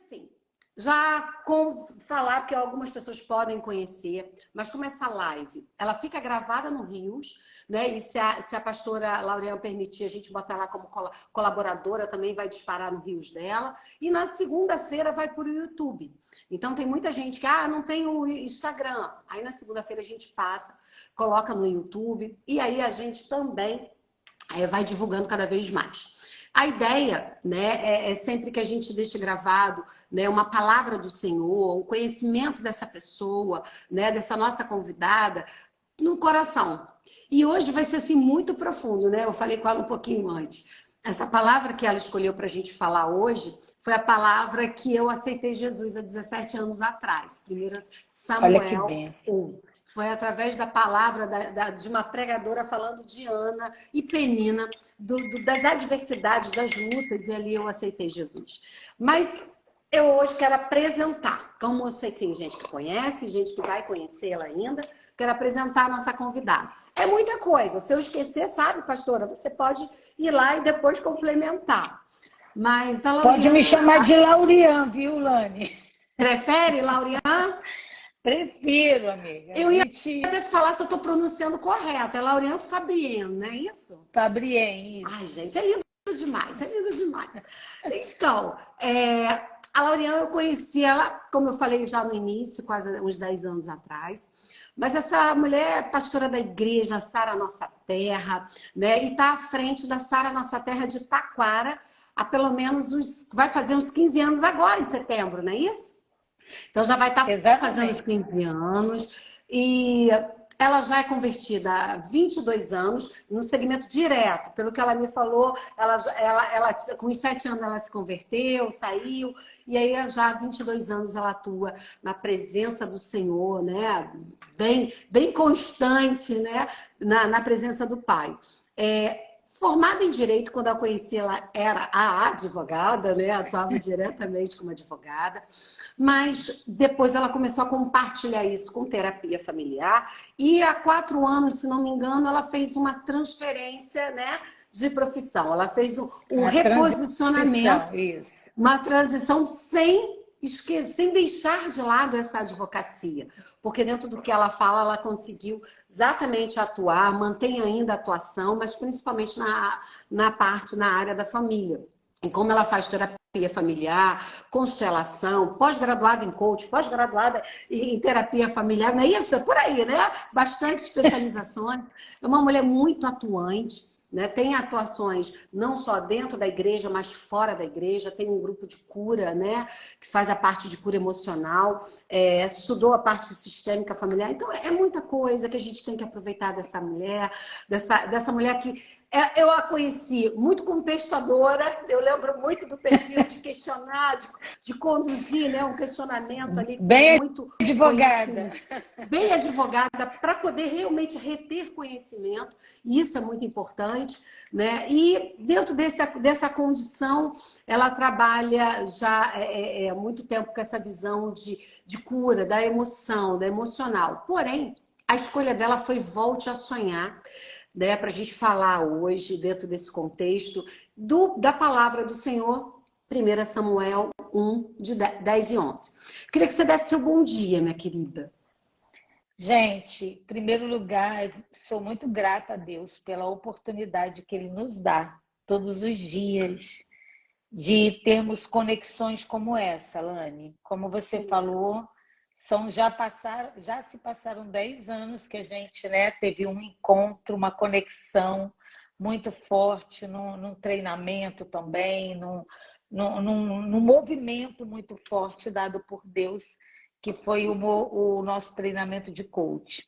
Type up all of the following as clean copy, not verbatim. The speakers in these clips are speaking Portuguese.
assim, já com falar que algumas pessoas podem conhecer, mas como essa live, ela fica gravada no Rios, né? E se a pastora Laureana permitir, a gente botar ela como colaboradora, também vai disparar no Rios dela. E na segunda-feira vai para o YouTube. Então tem muita gente que, não tem o Instagram. Aí na segunda-feira a gente passa, coloca no YouTube, e aí a gente também vai divulgando cada vez mais. A ideia, né, é sempre que a gente deixe gravado, né, uma palavra do Senhor, o conhecimento dessa pessoa, né, dessa nossa convidada, no coração. E hoje vai ser assim muito profundo, né? Eu falei com ela um pouquinho antes. Essa palavra que ela escolheu para a gente falar hoje foi a palavra que eu aceitei Jesus há 17 anos atrás. 1 Olha que Samuel benção. 1. Foi através da palavra de uma pregadora falando de Ana e Penina, das adversidades, das lutas, e ali eu aceitei Jesus. Mas eu hoje quero apresentar, como eu sei que tem gente que conhece, gente que vai conhecê-la ainda, quero apresentar a nossa convidada. É muita coisa, se eu esquecer, sabe, pastora, você pode ir lá e depois complementar. Mas a Laureana... Pode me chamar de Laurian, viu, Lani? Prefere, Laureana? Prefiro, amiga. Eu ia até te falar se eu estou pronunciando correto. É Laureana Fabrien, não é isso? Fabrien, isso. Ai, gente, é lindo demais, é lindo demais. Então, a Laureana, eu conheci ela, como eu falei já no início, quase uns 10 anos atrás. Mas essa mulher é pastora da igreja Sara Nossa Terra, né? E está à frente da Sara Nossa Terra de Taquara há pelo menos vai fazer uns 15 anos agora, em setembro, não é isso? Então já vai estar fazendo os 15 anos. E ela já é convertida há 22 anos no segmento direto. Pelo que ela me falou, ela com os 7 anos ela se converteu, saiu, e aí já há 22 anos ela atua na presença do Senhor, né? Bem constante, né? Na presença do Pai. Formada em Direito, quando eu a conheci, ela era a advogada, né? Atuava diretamente como advogada. Mas depois ela começou a compartilhar isso com terapia familiar. E há 4 anos, se não me engano, ela fez uma transferência, né, de profissão. Ela fez um reposicionamento, isso. uma transição sem deixar de lado essa advocacia. Porque dentro do que ela fala, ela conseguiu exatamente atuar, mantém ainda a atuação, mas principalmente na área da família. E como ela faz terapia familiar, constelação, pós-graduada em coach, pós-graduada em terapia familiar, não é isso? É por aí, né? Bastante especializações. É uma mulher muito atuante, né? Tem atuações não só dentro da igreja, mas fora da igreja. Tem um grupo de cura, né? Que faz a parte de cura emocional, estudou a parte sistêmica familiar. Então, é muita coisa que a gente tem que aproveitar dessa mulher, dessa mulher que eu a conheci muito contestadora. Eu lembro muito do perfil de questionar, de conduzir, né? Um questionamento ali bem muito advogada. Bem advogada, para poder realmente reter conhecimento, e isso é muito importante, né? E dentro dessa condição, ela trabalha já há muito tempo com essa visão de cura, da emoção, da emocional. Porém, a escolha dela foi Volte a Sonhar, né? Para a gente falar hoje, dentro desse contexto, da palavra do Senhor, 1 Samuel 1, de 10 e 11. Queria que você desse seu bom dia, minha querida. Gente, em primeiro lugar, sou muito grata a Deus pela oportunidade que Ele nos dá todos os dias de termos conexões como essa, Lani. Como você falou, já se passaram 10 anos que a gente, né, teve um encontro, uma conexão muito forte num treinamento também, num movimento muito forte dado por Deus, que foi o nosso treinamento de coach.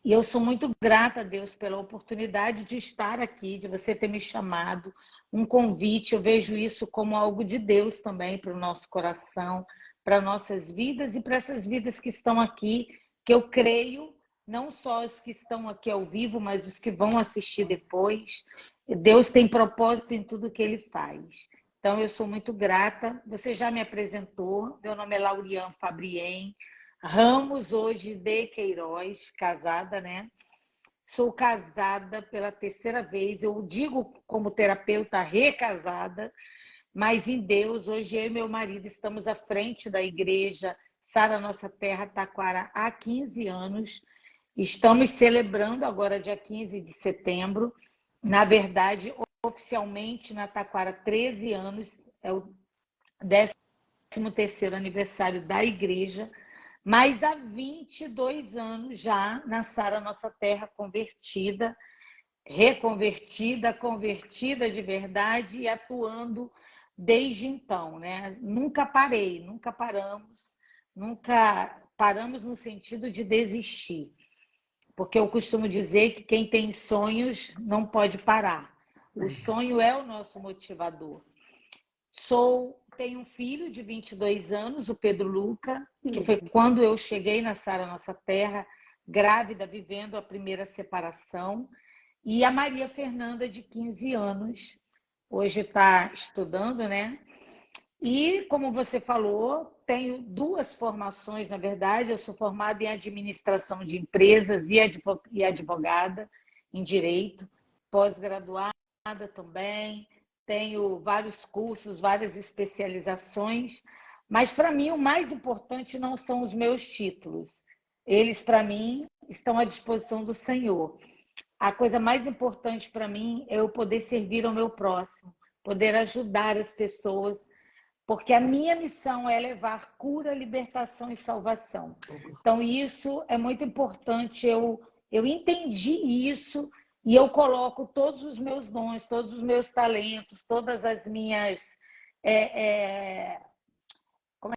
E eu sou muito grata a Deus pela oportunidade de estar aqui, de você ter me chamado, um convite. Eu vejo isso como algo de Deus também para o nosso coração, para nossas vidas e para essas vidas que estão aqui, que eu creio, não só os que estão aqui ao vivo, mas os que vão assistir depois. Deus tem propósito em tudo que Ele faz. Então, eu sou muito grata. Você já me apresentou. Meu nome é Lauriane Fabrien Ramos, hoje de Queiroz, casada, né? Sou casada pela 3ª vez. Eu digo como terapeuta recasada, mas em Deus, hoje eu e meu marido estamos à frente da igreja Sara Nossa Terra, Taquara, há 15 anos. Estamos celebrando agora, dia 15 de setembro. Na verdade, oficialmente, na Taquara, 13 anos. É o 13º aniversário da igreja. Mas há 22 anos já na Sara Nossa Terra, convertida, reconvertida, convertida de verdade e atuando desde então, né? Nunca parei, nunca paramos no sentido de desistir, porque eu costumo dizer que quem tem sonhos não pode parar. O sonho é o nosso motivador. Tenho um filho de 22 anos, o Pedro Luca, que foi quando eu cheguei na Sara Nossa Terra, grávida, vivendo a primeira separação, e a Maria Fernanda, de 15 anos, hoje está estudando, né? E, como você falou, tenho 2 formações, na verdade. Eu sou formada em administração de empresas e advogada em direito, pós-graduada também. Tenho vários cursos, várias especializações, mas para mim o mais importante não são os meus títulos. Eles, para mim, estão à disposição do Senhor. A coisa mais importante para mim é eu poder servir ao meu próximo, poder ajudar as pessoas, porque a minha missão é levar cura, libertação e salvação. Então, isso é muito importante. Eu entendi isso e eu coloco todos os meus dons, todos os meus talentos, todas as minhas... como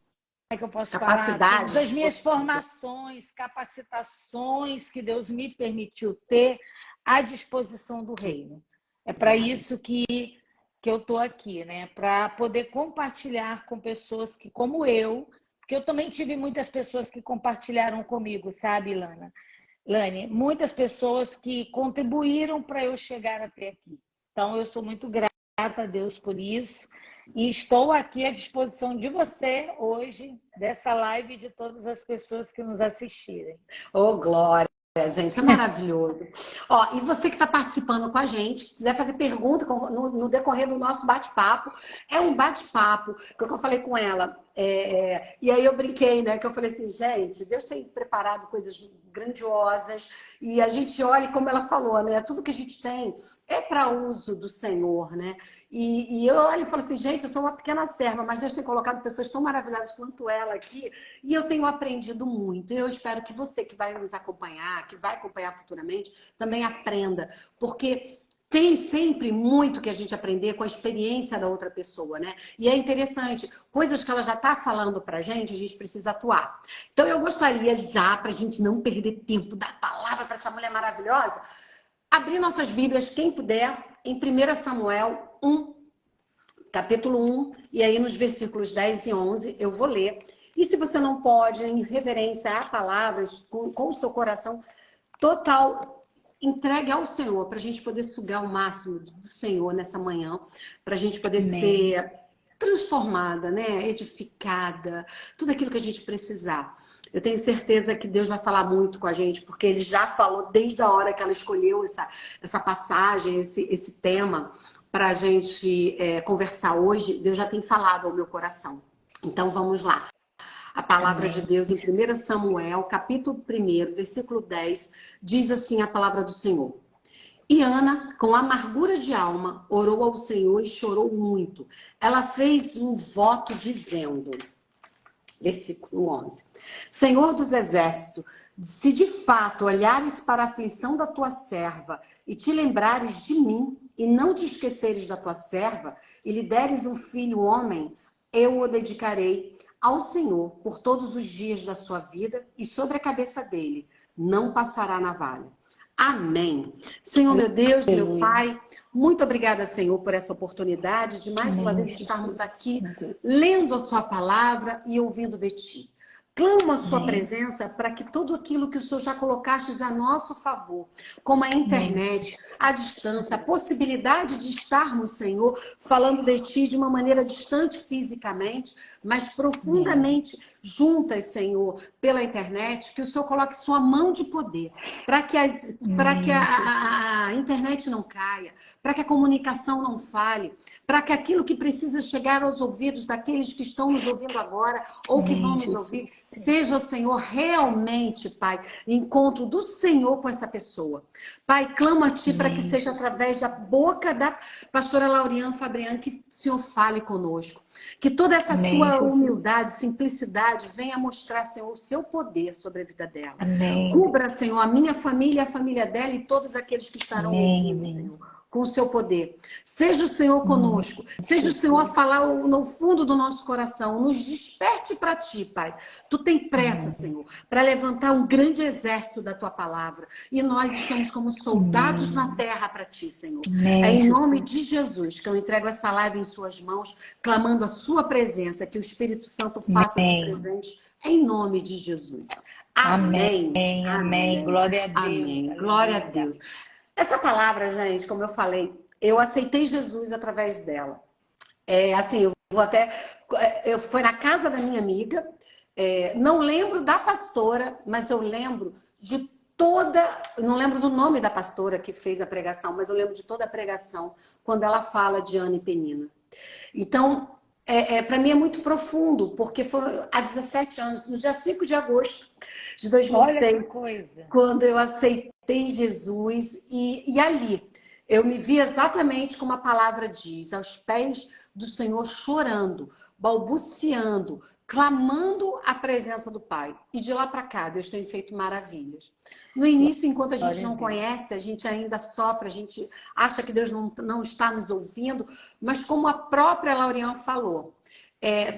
é que eu posso falar? Todas as minhas formações, capacitações que Deus me permitiu ter à disposição do reino. É para isso que eu estou aqui, né? Para poder compartilhar com pessoas que, como eu, porque eu também tive muitas pessoas que compartilharam comigo, sabe, Lani? Muitas pessoas que contribuíram para eu chegar até aqui. Então, eu sou muito grata a Deus por isso. E estou aqui à disposição de você hoje, dessa live e de todas as pessoas que nos assistirem. Ô, Glória! Gente, é maravilhoso. Ó, e você que está participando com a gente, quiser fazer pergunta no decorrer do nosso bate-papo, é um bate-papo, que eu falei com ela, e aí eu brinquei, né, que eu falei assim, gente, Deus tem preparado coisas grandiosas, e a gente olha, como ela falou, né, tudo que a gente tem é para uso do Senhor, né? E eu olho e falo assim, gente, eu sou uma pequena serva, mas Deus tem colocado pessoas tão maravilhosas quanto ela aqui, e eu tenho aprendido muito. Eu espero que você que vai nos acompanhar, que vai acompanhar futuramente, também aprenda, porque tem sempre muito que a gente aprender com a experiência da outra pessoa, né? E é interessante, coisas que ela já está falando para a gente precisa atuar. Então eu gostaria já, para a gente não perder tempo, dar palavra para essa mulher maravilhosa, abrir nossas Bíblias, quem puder, em 1 Samuel 1, capítulo 1, e aí nos versículos 10 e 11, eu vou ler. E se você não pode, em reverência a palavras, com o seu coração total, entregue ao Senhor, para a gente poder sugar o máximo do Senhor nessa manhã, para a gente poder ser transformada, né? Edificada, tudo aquilo que a gente precisar. Eu tenho certeza que Deus vai falar muito com a gente, porque Ele já falou desde a hora que ela escolheu essa passagem, esse tema, para a gente conversar hoje. Deus já tem falado ao meu coração. Então, vamos lá. A palavra de Deus em 1 Samuel, capítulo 1, versículo 10, diz assim a palavra do Senhor. E Ana, com amargura de alma, orou ao Senhor e chorou muito. Ela fez um voto dizendo... Versículo 11. Senhor dos exércitos, se de fato olhares para a aflição da tua serva e te lembrares de mim e não te esqueceres da tua serva e lhe deres um filho homem, eu o dedicarei ao Senhor por todos os dias da sua vida e sobre a cabeça dele não passará navalha. Amém. Senhor, meu Deus, meu Pai, muito obrigada, Senhor, por essa oportunidade de mais uma vez estarmos aqui lendo a sua palavra e ouvindo de ti. Clamo a sua presença para que tudo aquilo que o Senhor já colocastes a nosso favor, como a internet, a distância, a possibilidade de estarmos, Senhor, falando de ti de uma maneira distante fisicamente, mas profundamente juntas, Senhor, pela internet, que o Senhor coloque sua mão de poder, para que a internet não caia, para que a comunicação não falhe, para que aquilo que precisa chegar aos ouvidos daqueles que estão nos ouvindo agora ou que vão nos ouvir, seja, Senhor, realmente, Pai, encontro do Senhor com essa pessoa. Pai, clamo a Ti para que seja através da boca da pastora Lauriane Fabriano que o Senhor fale conosco. Que toda essa sua humildade, simplicidade, venha mostrar, Senhor, o seu poder sobre a vida dela. Cubra, Senhor, a minha família, a família dela e todos aqueles que estarão ouvindo, Senhor, com o seu poder. Seja o Senhor conosco, seja o Senhor a falar no fundo do nosso coração, nos desperte para Ti, Pai. Tu tem pressa, Senhor, para levantar um grande exército da Tua palavra. E nós estamos como soldados na terra para Ti, Senhor. É em nome de Jesus que eu entrego essa live em Suas mãos, clamando a Sua presença, que o Espírito Santo faça-se presente em nome de Jesus. Amém. Amém. Glória a Deus. Amém. Glória a Deus. Essa palavra, gente, como eu falei, eu aceitei Jesus através dela. Assim, eu fui na casa da minha amiga, não lembro da pastora, mas eu lembro de não lembro do nome da pastora que fez a pregação, mas eu lembro de toda a pregação quando ela fala de Ana e Penina. Então, para mim é muito profundo, porque foi há 17 anos, no dia 5 de agosto de 2006, olha que coisa, quando eu aceitei Jesus, e ali eu me vi exatamente como a palavra diz, aos pés do Senhor, chorando, balbuciando, clamando a presença do Pai. E de lá para cá, Deus tem feito maravilhas. No início, enquanto a gente não conhece, a gente ainda sofre, a gente acha que Deus não está nos ouvindo, mas como a própria Lauriane falou,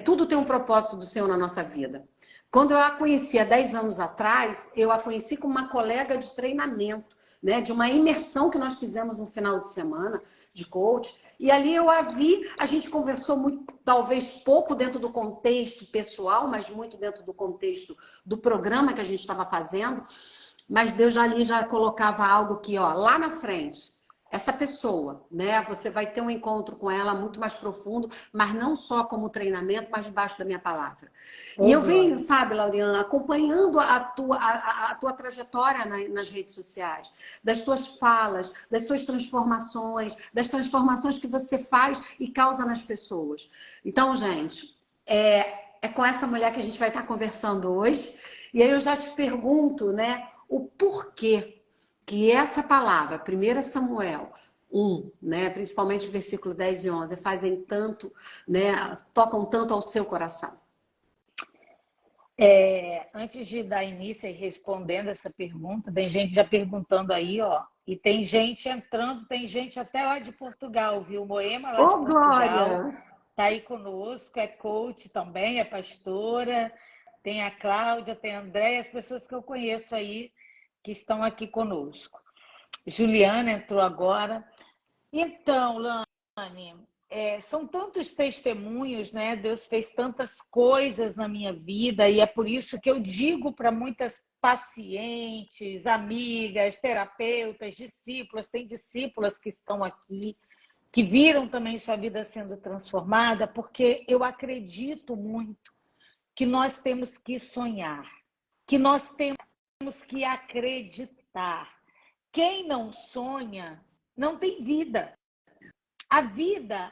tudo tem um propósito do Senhor na nossa vida. Quando eu a conheci há 10 anos atrás, eu a conheci como uma colega de treinamento, né, de uma imersão que nós fizemos no final de semana de coach. E ali eu a vi, a gente conversou muito, talvez pouco dentro do contexto pessoal, mas muito dentro do contexto do programa que a gente estava fazendo. Mas Deus ali já colocava algo que, lá na frente, essa pessoa, né? Você vai ter um encontro com ela muito mais profundo, mas não só como treinamento, mas debaixo da minha palavra. E eu venho, sabe, Lauriane, acompanhando a tua trajetória nas redes sociais, das tuas falas, das tuas transformações, das transformações que você faz e causa nas pessoas. Então, gente, é com essa mulher que a gente vai estar conversando hoje. E aí eu já te pergunto, né, o porquê que essa palavra, 1 Samuel 1, né, principalmente o versículo 10 e 11, fazem tanto, né, tocam tanto ao seu coração. Antes de dar início e respondendo essa pergunta, tem gente já perguntando aí, e tem gente entrando, tem gente até lá de Portugal, viu? Moema lá de Portugal, Glória! Tá aí conosco, é coach também, é pastora, tem a Cláudia, tem a Andréia, as pessoas que eu conheço aí, que estão aqui conosco. Juliana entrou agora. Então, Lani, são tantos testemunhos, né? Deus fez tantas coisas na minha vida e é por isso que eu digo para muitas pacientes, amigas, terapeutas, discípulas, tem discípulas que estão aqui, que viram também sua vida sendo transformada, porque eu acredito muito que nós temos que sonhar, que nós temos que acreditar. Quem não sonha, não tem vida. A vida,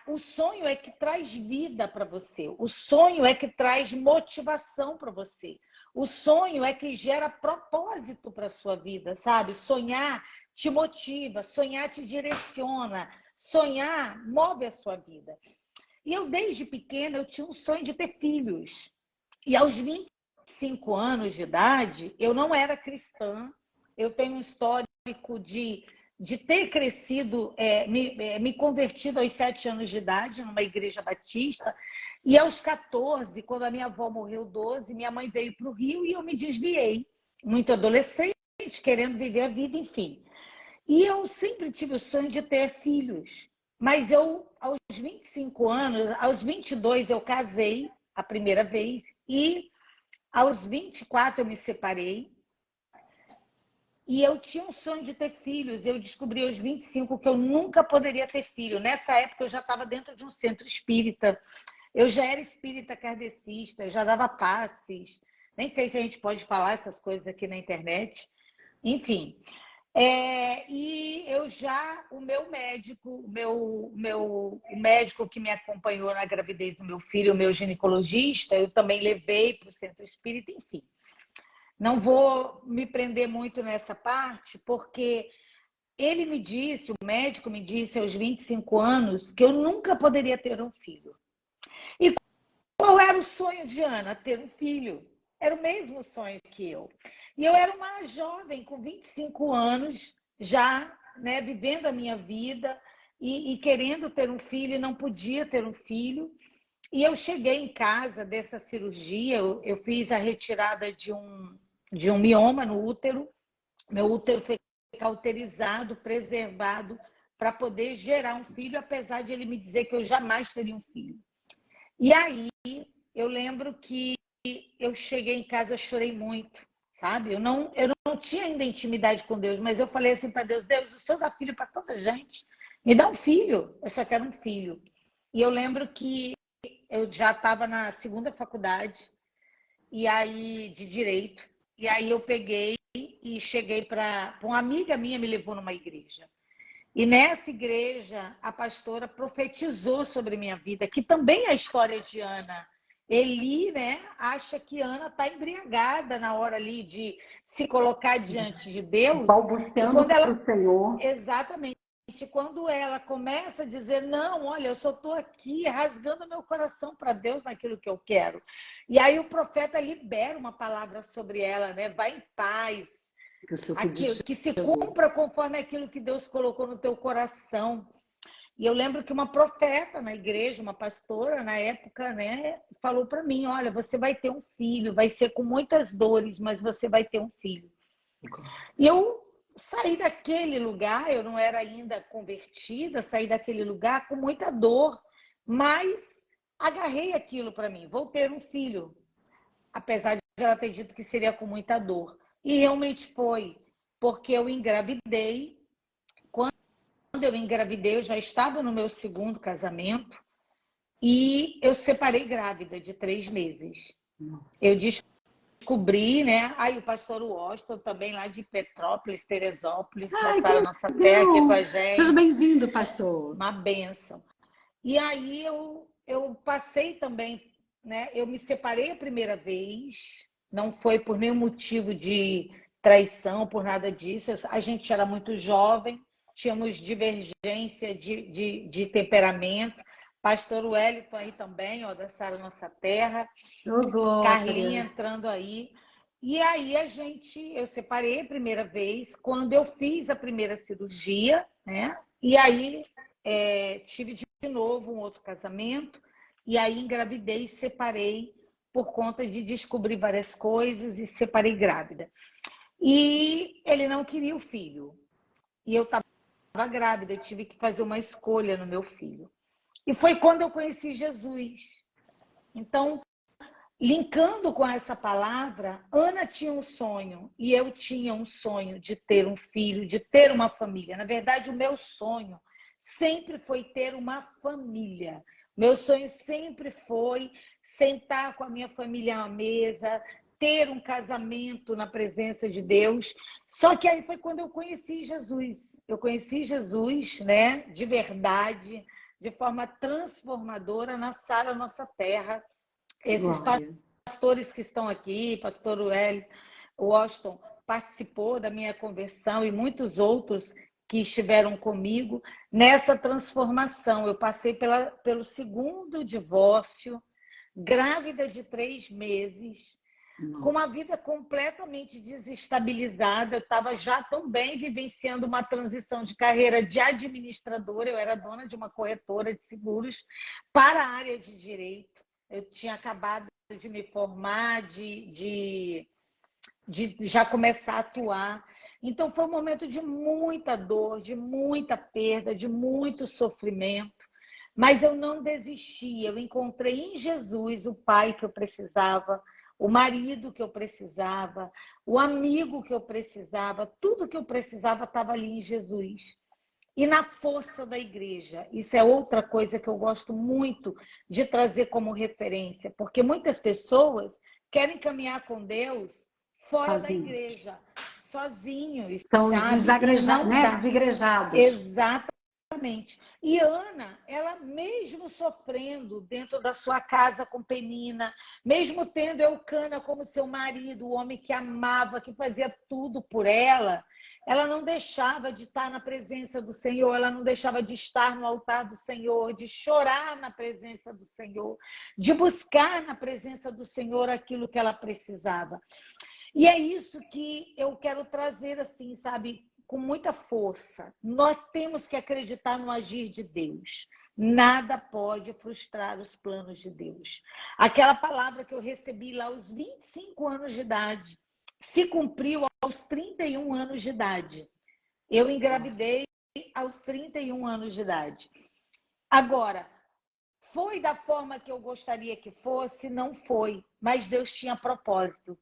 o sonho é que traz vida para você. O sonho é que traz motivação para você. O sonho é que gera propósito para a sua vida, sabe? Sonhar te motiva, sonhar te direciona, sonhar move a sua vida. E eu, desde pequena, eu tinha um sonho de ter filhos. E aos 25 anos de idade, eu não era cristã. Eu tenho um histórico de ter crescido, me convertido aos 7 anos de idade numa igreja batista. E aos 14, quando a minha avó morreu 12, minha mãe veio para o Rio e eu me desviei. Muito adolescente, querendo viver a vida, enfim. E eu sempre tive o sonho de ter filhos. Mas eu, aos 25 anos, aos 22 eu casei a primeira vez e aos 24 eu me separei. E eu tinha um sonho de ter filhos. Eu descobri aos 25 que eu nunca poderia ter filho. Nessa época eu já estava dentro de um centro espírita. Eu já era espírita kardecista, já dava passes. Nem sei se a gente pode falar essas coisas aqui na internet. Enfim. E o meu médico, o médico que me acompanhou na gravidez do meu filho, o meu ginecologista, eu também levei para o centro espírita, enfim. Não vou me prender muito nessa parte, porque ele me disse, o médico me disse aos 25 anos, que eu nunca poderia ter um filho. E qual era o sonho de Ana? Ter um filho. Era o mesmo sonho que eu. E eu era uma jovem com 25 anos, já, né, vivendo a minha vida e querendo ter um filho, e não podia ter um filho. E eu cheguei em casa dessa cirurgia, eu fiz a retirada de um mioma no útero. Meu útero foi cauterizado, preservado, para poder gerar um filho, apesar de ele me dizer que eu jamais teria um filho. E aí, eu lembro que eu cheguei em casa, eu chorei muito, sabe? Eu não tinha ainda intimidade com Deus, mas eu falei assim para Deus, Deus, o Senhor dá filho para tanta gente, me dá um filho, eu só quero um filho. E eu lembro que eu já estava na segunda faculdade, e aí de Direito, e aí eu peguei e cheguei para uma amiga minha, me levou numa igreja. E nessa igreja, a pastora profetizou sobre minha vida, que também é a história de Ana. Eli, né, acha que Ana está embriagada na hora ali de se colocar diante de Deus. Balbuciando para o Senhor. Exatamente. Quando ela começa a dizer, não, olha, eu só estou aqui rasgando meu coração para Deus naquilo que eu quero. E aí o profeta libera uma palavra sobre ela, né? Vai em paz, que se cumpra conforme aquilo que Deus colocou no teu coração. E eu lembro que uma profeta na igreja, uma pastora na época, né, falou para mim, olha, você vai ter um filho, vai ser com muitas dores, mas você vai ter um filho. E eu saí daquele lugar, eu não era ainda convertida, saí daquele lugar com muita dor, mas agarrei aquilo para mim, vou ter um filho, apesar de ela ter dito que seria com muita dor. E realmente foi, porque eu engravidei. Quando eu engravidei, eu já estava no meu segundo casamento e eu separei grávida de 3 meses. Nossa. Eu descobri, né? Aí o pastor Washington, também lá de Petrópolis, Teresópolis, na nossa terra aqui com a gente. Seja bem-vindo, pastor. Uma bênção. E aí eu passei também, né? Eu me separei a primeira vez, não foi por nenhum motivo de traição, por nada disso. A gente era muito jovem, tínhamos divergência de temperamento. Pastor Wellington aí também, ó, da Sara Nossa Terra. Carlinha entrando aí. E aí eu separei a primeira vez, quando eu fiz a primeira cirurgia, né? E aí tive de novo um outro casamento, e aí engravidei e separei por conta de descobrir várias coisas e separei grávida. E ele não queria o filho. E eu estava grávida, eu tive que fazer uma escolha no meu filho. E foi quando eu conheci Jesus. Então, linkando com essa palavra, Ana tinha um sonho e eu tinha um sonho de ter um filho, de ter uma família. Na verdade, o meu sonho sempre foi ter uma família. Meu sonho sempre foi sentar com a minha família à mesa, ter um casamento na presença de Deus. Só que aí foi quando eu conheci Jesus. Eu conheci Jesus, né, de verdade, de forma transformadora na Sara Nossa Terra. Esses pastores que estão aqui, pastor Washington, participou da minha conversão e muitos outros que estiveram comigo nessa transformação. Eu passei pelo segundo divórcio, grávida de 3 meses, com uma vida completamente desestabilizada. Eu estava já também vivenciando uma transição de carreira de administradora, eu era dona de uma corretora de seguros para a área de direito. Eu tinha acabado de me formar, de já começar a atuar. Então, foi um momento de muita dor, de muita perda, de muito sofrimento. Mas eu não desisti. Eu encontrei em Jesus o pai que eu precisava, o marido que eu precisava, o amigo que eu precisava. Tudo que eu precisava estava ali em Jesus. E na força da igreja. Isso é outra coisa que eu gosto muito de trazer como referência, porque muitas pessoas querem caminhar com Deus fora da igreja. sozinhos, São os sabe? desagrejados, né? Desigrejados. Exatamente. E Ana, ela mesmo sofrendo dentro da sua casa com Penina, mesmo tendo Eucana como seu marido, o homem que amava, que fazia tudo por ela não deixava de estar na presença do Senhor, ela não deixava de estar no altar do Senhor, de chorar na presença do Senhor, de buscar na presença do Senhor aquilo que ela precisava. E é isso que eu quero trazer, assim, sabe, com muita força. Nós temos que acreditar no agir de Deus. Nada pode frustrar os planos de Deus. Aquela palavra que eu recebi lá aos 25 anos de idade se cumpriu aos 31 anos de idade. Eu engravidei aos 31 anos de idade. Agora, foi da forma que eu gostaria que fosse? Não foi. Mas Deus tinha propósito.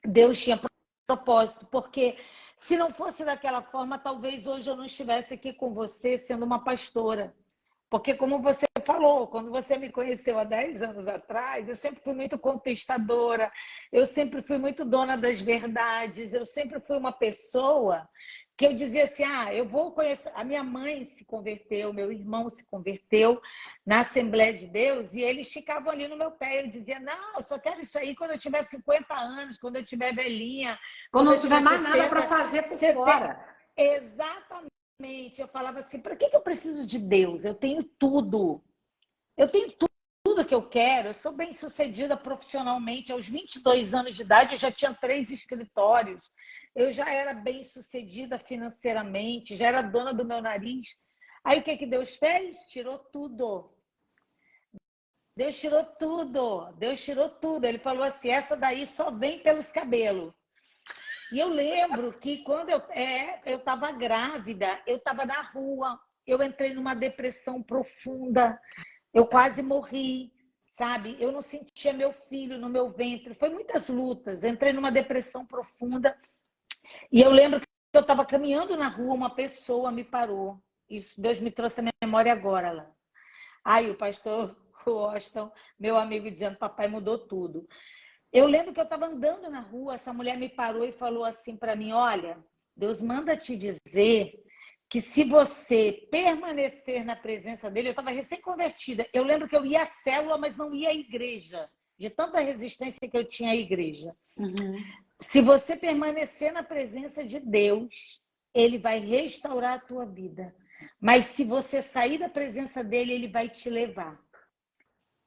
Deus tinha propósito, porque se não fosse daquela forma, talvez hoje eu não estivesse aqui com você sendo uma pastora. Porque, como você falou, quando você me conheceu há 10 anos atrás, eu sempre fui muito contestadora, eu sempre fui muito dona das verdades, eu sempre fui uma pessoa que eu dizia assim, eu vou conhecer... A minha mãe se converteu, meu irmão se converteu na Assembleia de Deus, e eles ficavam ali no meu pé. Eu dizia, não, eu só quero isso aí quando eu tiver 50 anos, quando eu tiver velhinha. Quando não tiver mais nada para fazer por fora. Exatamente. Eu falava assim, para que eu preciso de Deus? Eu tenho tudo. Eu tenho tudo que eu quero. Eu sou bem-sucedida profissionalmente. Aos 22 anos de idade, eu já tinha 3 escritórios. Eu já era bem-sucedida financeiramente, já era dona do meu nariz. Aí o que Deus fez? Tirou tudo. Deus tirou tudo. Deus tirou tudo. Ele falou assim, essa daí só vem pelos cabelos. E eu lembro que quando eu estava grávida, eu estava na rua, eu entrei numa depressão profunda, eu quase morri, sabe? Eu não sentia meu filho no meu ventre, foi muitas lutas, entrei numa depressão profunda. E eu lembro que eu estava caminhando na rua, uma pessoa me parou. Isso, Deus me trouxe a memória agora lá. Aí o pastor Washington, meu amigo, dizendo, papai mudou tudo. Eu lembro que eu estava andando na rua, essa mulher me parou e falou assim para mim, olha, Deus manda te dizer que se você permanecer na presença dele, eu estava recém-convertida, eu lembro que eu ia à célula, mas não ia à igreja, de tanta resistência que eu tinha à igreja. Uhum. Se você permanecer na presença de Deus, ele vai restaurar a tua vida. Mas se você sair da presença dele, ele vai te levar.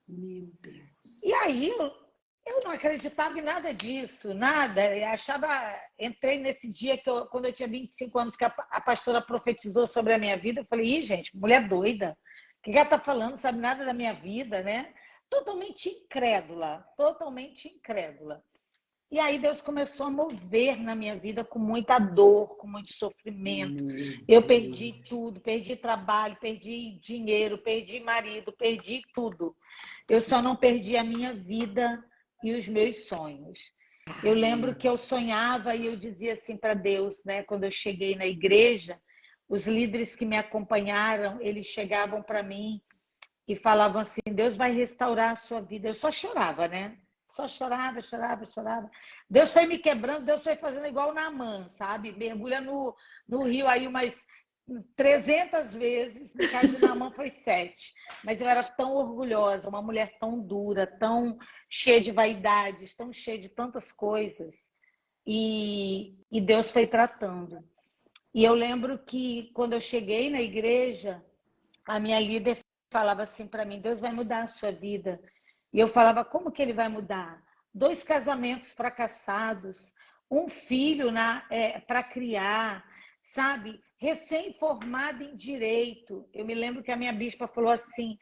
Meu Deus. E aí eu não acreditava em nada disso, nada. Eu achava, entrei nesse dia quando eu tinha 25 anos, que a pastora profetizou sobre a minha vida. Eu falei, gente, mulher doida. O que ela está falando? Não sabe nada da minha vida, né? Totalmente incrédula, totalmente incrédula. E aí Deus começou a mover na minha vida com muita dor, com muito sofrimento. Eu perdi tudo, perdi trabalho, perdi dinheiro, perdi marido, perdi tudo. Eu só não perdi a minha vida e os meus sonhos. Eu lembro que eu sonhava e eu dizia assim para Deus, né? Quando eu cheguei na igreja, os líderes que me acompanharam, eles chegavam para mim e falavam assim, Deus vai restaurar a sua vida. Eu só chorava, né? Só chorava, chorava, chorava. Deus foi me quebrando, Deus foi fazendo igual Naamã, sabe? Mergulha no rio aí umas 300 vezes, no caso de Naamã foi 7. Mas eu era tão orgulhosa, uma mulher tão dura, tão cheia de vaidades, tão cheia de tantas coisas. E Deus foi tratando. E eu lembro que quando eu cheguei na igreja, a minha líder falava assim para mim, Deus vai mudar a sua vida. E eu falava, como que ele vai mudar? 2 casamentos fracassados, um filho para criar, sabe? Recém-formada em direito. Eu me lembro que a minha bispa falou assim,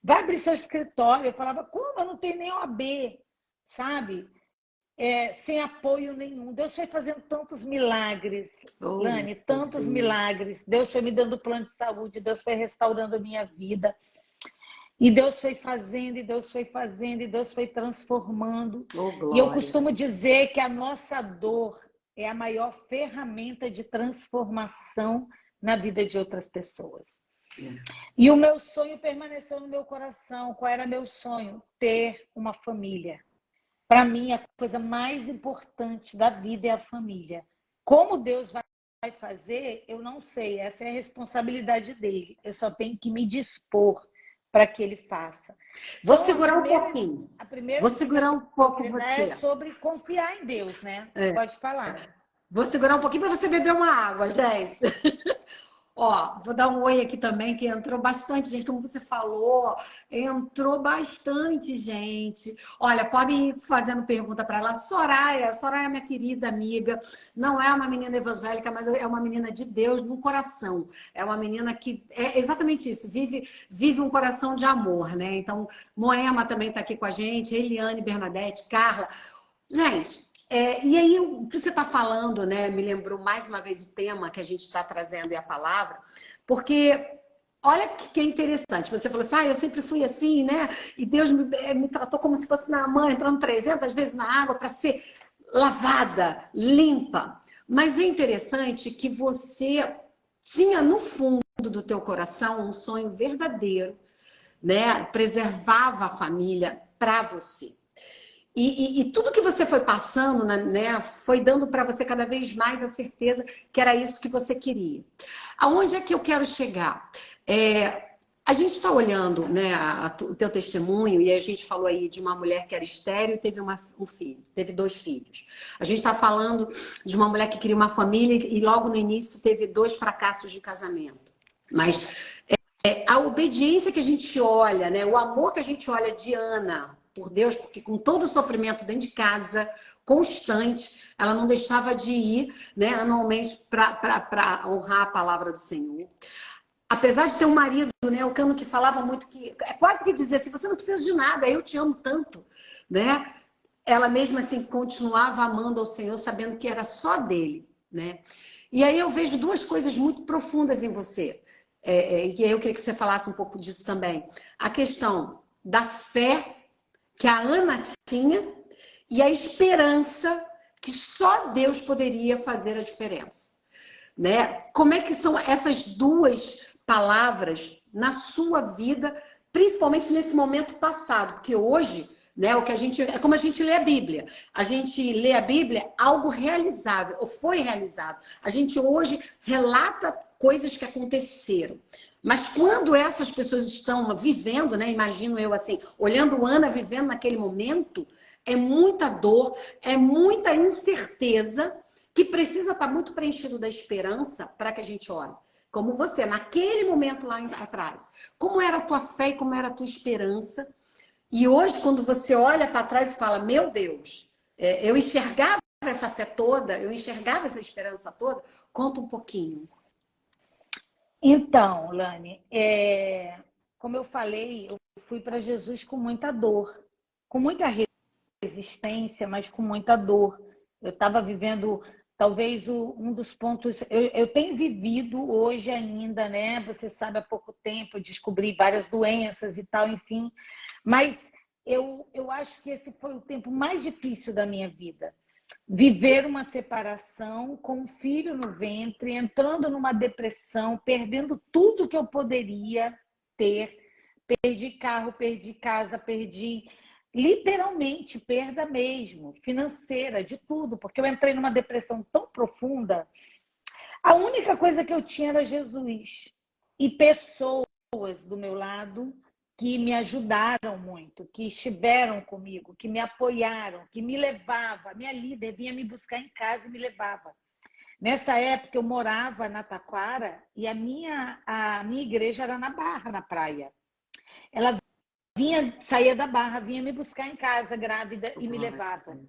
vai abrir seu escritório. Eu falava, como? Eu não tenho nem OAB, sabe? Sem apoio nenhum. Deus foi fazendo tantos milagres, Lani, tantos milagres. Deus foi me dando plano de saúde, Deus foi restaurando a minha vida. E Deus foi fazendo, e Deus foi fazendo, e Deus foi transformando. E eu costumo dizer que a nossa dor é a maior ferramenta de transformação na vida de outras pessoas. E o meu sonho permaneceu no meu coração. Qual era meu sonho? Ter uma família. Para mim, a coisa mais importante da vida é a família. Como Deus vai fazer, eu não sei. Essa é a responsabilidade dele. Eu só tenho que me dispor para que ele faça. Vou Então, segurar um pouquinho. a primeira Vou dica segurar um que eu pouco queria dar é você. sobre confiar em Deus, né? Pode falar. Vou segurar um pouquinho para você beber uma água, gente. Ó, vou dar um oi aqui também, que entrou bastante gente, como você falou, entrou bastante gente. Olha, podem ir fazendo pergunta para ela. Soraya é minha querida amiga, não é uma menina evangélica, mas é uma menina de Deus no coração. É uma menina que é exatamente isso, vive um coração de amor, né? Então, Moema também está aqui com a gente, Eliane, Bernadette, Carla. Gente, e aí o que você está falando, né? Me lembrou mais uma vez o tema que a gente está trazendo e a palavra, porque olha que interessante. Você falou assim, eu sempre fui assim, né? E Deus me tratou como se fosse na mãe, entrando 300 vezes na água para ser lavada, limpa. Mas é interessante que você tinha no fundo do teu coração um sonho verdadeiro, né? Preservava a família para você. E tudo que você foi passando, né, foi dando para você cada vez mais a certeza que era isso que você queria. Aonde é que eu quero chegar? A gente está olhando, né, o teu testemunho, e a gente falou aí de uma mulher que era estéril e teve um filho, teve 2 filhos. A gente está falando de uma mulher que queria uma família e logo no início teve 2 fracassos de casamento. Mas a obediência que a gente olha, né? O amor que a gente olha de Ana por Deus, porque com todo o sofrimento dentro de casa, constante, ela não deixava de ir, né, anualmente para honrar a palavra do Senhor. Apesar de ter um marido, né, o Cano, que falava muito, que é quase que dizia assim, você não precisa de nada, eu te amo tanto, né? Ela mesma assim continuava amando ao Senhor, sabendo que era só dele, né? E aí eu vejo 2 coisas muito profundas em você. E aí eu queria que você falasse um pouco disso também. A questão da fé que a Ana tinha e a esperança que só Deus poderia fazer a diferença, né? Como é que são essas 2 palavras na sua vida, principalmente nesse momento passado? Porque hoje, né, o que a gente é como a gente lê a Bíblia. A gente lê a Bíblia algo realizável, ou foi realizado. A gente hoje relata coisas que aconteceram. Mas quando essas pessoas estão vivendo, né, imagino eu assim, olhando Ana vivendo naquele momento, é muita dor, é muita incerteza que precisa estar muito preenchido da esperança para que a gente olhe. Como você, naquele momento lá atrás. Como era a tua fé e como era a tua esperança. E hoje, quando você olha para trás e fala, meu Deus, eu enxergava essa fé toda, eu enxergava essa esperança toda. Conta um pouquinho. Então, Lani, como eu falei, eu fui para Jesus com muita dor, com muita resistência, mas com muita dor. Eu estava vivendo, talvez, um dos pontos... Eu tenho vivido hoje ainda, né? Você sabe, há pouco tempo eu descobri várias doenças e tal, enfim. Mas eu acho que esse foi o tempo mais difícil da minha vida. Viver uma separação com um filho no ventre, entrando numa depressão, perdendo tudo que eu poderia ter. Perdi carro, perdi casa, perdi literalmente perda mesmo, financeira, de tudo, porque eu entrei numa depressão tão profunda. A única coisa que eu tinha era Jesus e pessoas do meu lado que me ajudaram muito, que estiveram comigo, que me apoiaram, que me levavam. A minha líder vinha me buscar em casa e me levava. Nessa época eu morava na Taquara e a minha igreja era na Barra, na praia. Ela saía da Barra, vinha me buscar em casa grávida e me levava,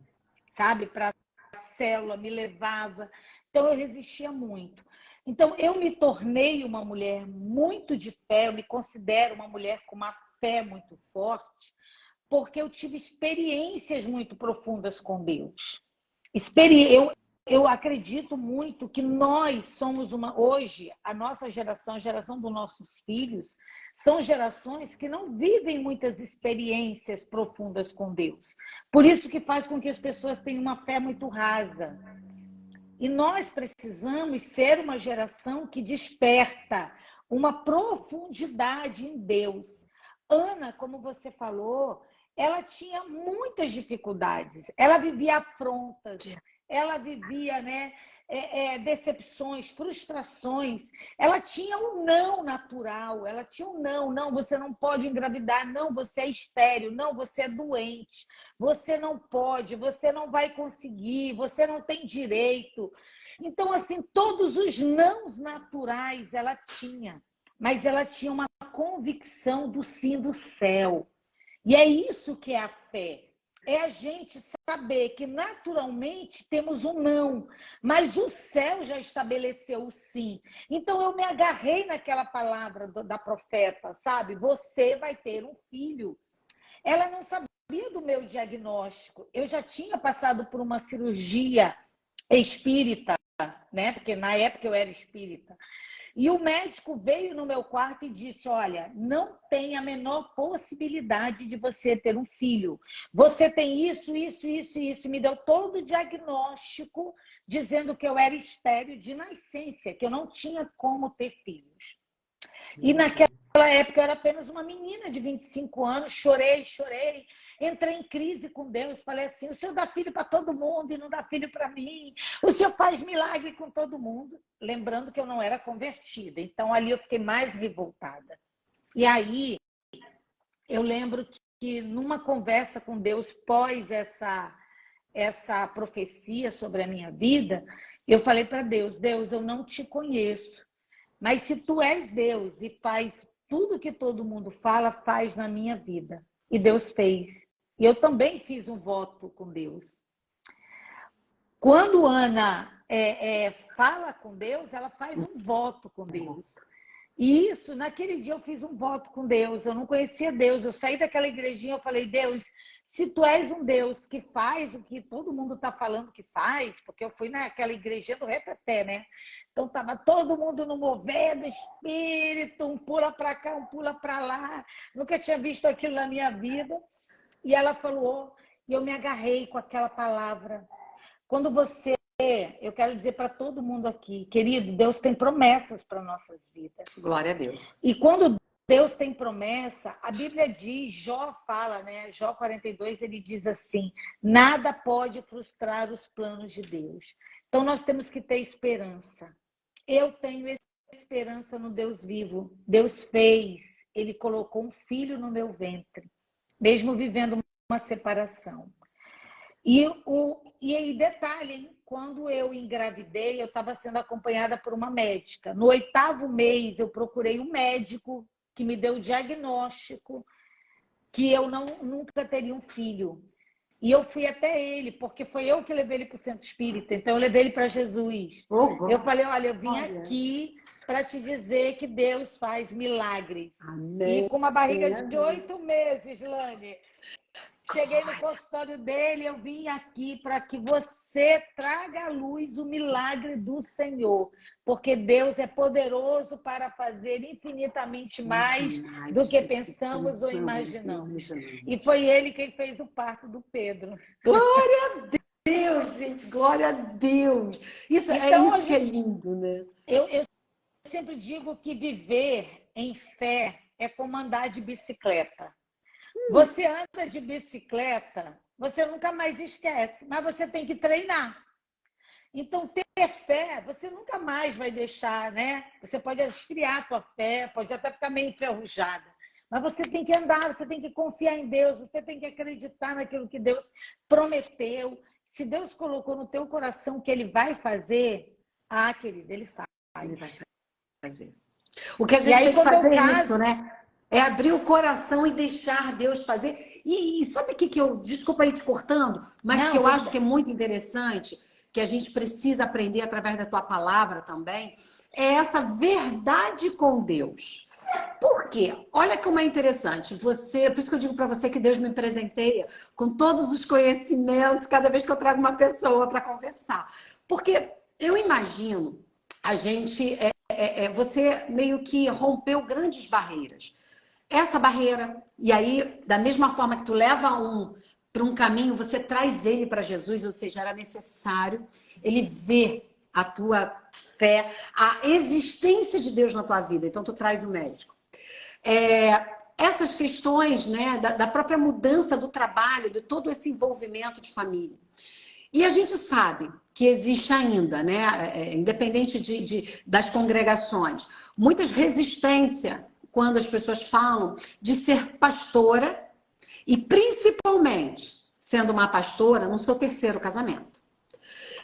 sabe, para a célula, me levava. Então eu resistia muito. Então eu me tornei uma mulher muito de fé, eu me considero uma mulher com uma fé muito forte, porque eu tive experiências muito profundas com Deus. Eu acredito muito que nós somos hoje, a nossa geração, a geração dos nossos filhos, são gerações que não vivem muitas experiências profundas com Deus. Por isso que faz com que as pessoas tenham uma fé muito rasa. E nós precisamos ser uma geração que desperta uma profundidade em Deus. Ana, como você falou, ela tinha muitas dificuldades. Ela vivia afrontas. ela vivia, né, decepções, frustrações. Ela tinha um não natural, ela tinha um não, você não pode engravidar, não, você é estéril, não, você é doente, você não pode, você não vai conseguir, você não tem direito. Então, assim, todos os nãos naturais ela tinha, mas ela tinha uma convicção do sim do céu. E é isso que é a fé. É a gente saber que naturalmente temos um não, mas o céu já estabeleceu o sim. Então eu me agarrei naquela palavra da profeta, sabe? Você vai ter um filho. Ela não sabia do meu diagnóstico. Eu já tinha passado por uma cirurgia espírita, né? Porque na época eu era espírita. E o médico veio no meu quarto e disse, olha, não tem a menor possibilidade de você ter um filho. Você tem isso, isso, isso, isso. Me deu todo o diagnóstico dizendo que eu era estéril de nascença, que eu não tinha como ter filhos. E naquela época eu era apenas uma menina de 25 anos, chorei, entrei em crise com Deus, falei assim, o Senhor dá filho para todo mundo e não dá filho para mim, o Senhor faz milagre com todo mundo, lembrando que eu não era convertida, então ali eu fiquei mais revoltada. E aí eu lembro que numa conversa com Deus pós essa profecia sobre a minha vida, eu falei para Deus, Deus, eu não te conheço, mas se tu és Deus e faz tudo que todo mundo fala, faz na minha vida. E Deus fez. E eu também fiz um voto com Deus. Quando Ana fala com Deus, ela faz um voto com Deus. E isso, naquele dia eu fiz um voto com Deus. Eu não conhecia Deus. Eu saí daquela igrejinha, eu falei, Deus, se tu és um Deus que faz o que todo mundo está falando que faz, porque eu fui naquela igrejinha do reteté, né? Então estava todo mundo no mover do espírito, um pula para cá, um pula para lá. Nunca tinha visto aquilo na minha vida. E ela falou, e eu me agarrei com aquela palavra. Quando você, eu quero dizer para todo mundo aqui, querido, Deus tem promessas para nossas vidas. Glória a Deus. E quando Deus tem promessa, a Bíblia diz, Jó fala, né? Jó 42, ele diz assim, nada pode frustrar os planos de Deus. Então nós temos que ter esperança. Eu tenho esperança no Deus vivo. Deus fez, ele colocou um filho no meu ventre, mesmo vivendo uma separação. E aí, detalhe, hein? Quando eu engravidei, eu estava sendo acompanhada por uma médica. No 8º mês, eu procurei um médico que me deu o diagnóstico que eu nunca teria um filho. E eu fui até ele, porque foi eu que levei ele para o centro espírita. Então, eu levei ele para Jesus. Eu falei, olha, eu vim aqui para te dizer que Deus faz milagres. Amém. E com uma barriga de 8 meses, Lani, cheguei no consultório dele, eu vim aqui para que você traga à luz o milagre do Senhor, porque Deus é poderoso para fazer infinitamente mais do que pensamos ou imaginamos. E foi ele quem fez o parto do Pedro. Glória a Deus, gente, glória a Deus. Isso, então, isso que é lindo, né? Eu sempre digo que viver em fé é como andar de bicicleta. Você anda de bicicleta, você nunca mais esquece, mas você tem que treinar. Então, ter fé, você nunca mais vai deixar, né? Você pode esfriar a tua fé, pode até ficar meio enferrujada, mas você tem que andar, você tem que confiar em Deus, você tem que acreditar naquilo que Deus prometeu. Se Deus colocou no teu coração que Ele vai fazer, querido, Ele faz. Ele vai fazer. O que a gente tem que fazer é isso, né? É abrir o coração e deixar Deus fazer. E sabe o que eu... Desculpa aí te cortando, mas que eu acho que é muito interessante, que a gente precisa aprender através da tua palavra também, é essa verdade com Deus. Por quê? Olha como é interessante. Por isso que eu digo para você que Deus me presenteia com todos os conhecimentos cada vez que eu trago uma pessoa para conversar. Porque eu imagino, a gente... você meio que rompeu grandes barreiras. Essa barreira, e aí, da mesma forma que tu leva para um caminho, você traz ele para Jesus, ou seja, era necessário ele ver a tua fé, a existência de Deus na tua vida. Então, tu traz o médico. Essas questões, né, da própria mudança do trabalho, de todo esse envolvimento de família. E a gente sabe que existe ainda, né? Independente das congregações. Muitas resistência quando as pessoas falam de ser pastora e principalmente sendo uma pastora no seu terceiro casamento.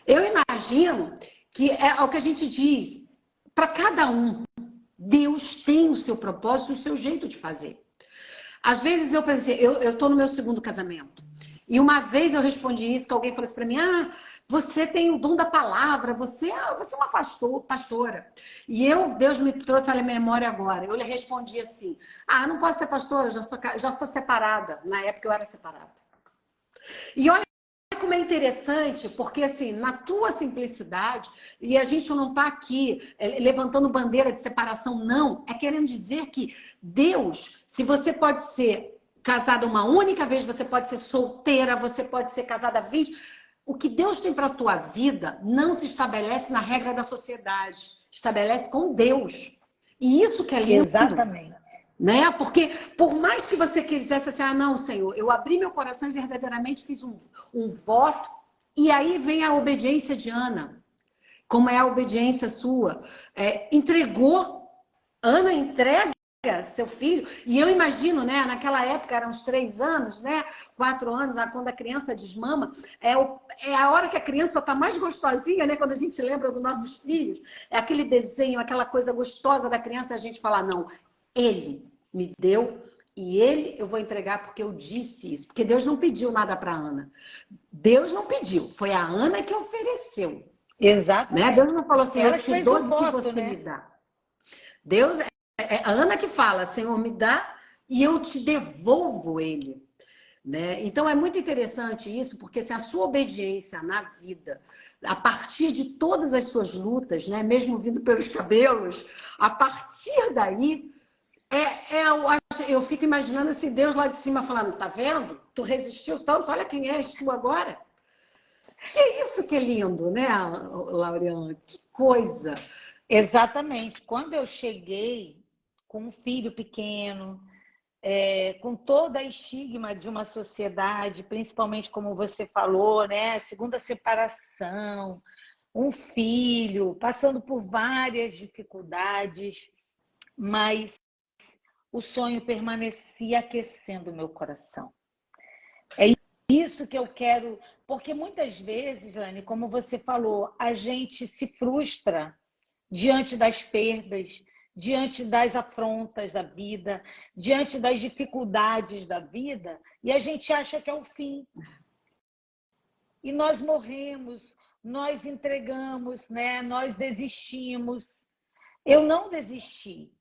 Eu imagino que é o que a gente diz, para cada um, Deus tem o seu propósito, o seu jeito de fazer. Às vezes eu pensei, eu estou no meu segundo casamento, e uma vez eu respondi isso, que alguém falou assim para mim, você tem o dom da palavra, você é uma pastora. E Deus me trouxe à memória agora. Eu lhe respondi assim, eu não posso ser pastora, já sou separada. Na época eu era separada. E olha como é interessante, porque assim, na tua simplicidade, e a gente não está aqui levantando bandeira de separação, não, é querendo dizer que Deus, se você pode ser casada uma única vez, você pode ser solteira, você pode ser casada 20, o que Deus tem para a tua vida não se estabelece na regra da sociedade, estabelece com Deus. E isso que é lindo. Exatamente. Né? Porque por mais que você quisesse assim, não, Senhor, eu abri meu coração e verdadeiramente fiz um voto, e aí vem a obediência de Ana. Como é a obediência sua? Entregou, Ana entrega seu filho, e eu imagino, né, naquela época eram uns 3 anos, né, 4 anos, quando a criança desmama, é a hora que a criança está mais gostosinha, né, quando a gente lembra dos nossos filhos, é aquele desenho, aquela coisa gostosa da criança, a gente fala, não, ele me deu e eu vou entregar porque eu disse isso. Porque Deus não pediu nada para Ana. Deus não pediu, foi a Ana que ofereceu. Exatamente. Né? Deus não falou assim, ela eu te dou o o que voto, você né? me dá. Deus, é a Ana que fala, Senhor, me dá e eu te devolvo ele. Né? Então é muito interessante isso, porque se a sua obediência na vida, a partir de todas as suas lutas, né, mesmo vindo pelos cabelos, a partir daí, eu fico imaginando assim, Deus lá de cima falando, tá vendo? Tu resistiu tanto, olha quem és tu agora. Que é isso que é lindo, né, Laureana? Que coisa! Exatamente. Quando eu cheguei com um filho pequeno, com toda a estigma de uma sociedade, principalmente como você falou, né? Segunda separação, um filho, passando por várias dificuldades, mas o sonho permanecia aquecendo o meu coração. É isso que eu quero, porque muitas vezes, Lani, como você falou, a gente se frustra diante das perdas, diante das afrontas da vida, diante das dificuldades da vida, e a gente acha que é o fim. E nós morremos, nós entregamos, né? Nós desistimos. Eu não desisti.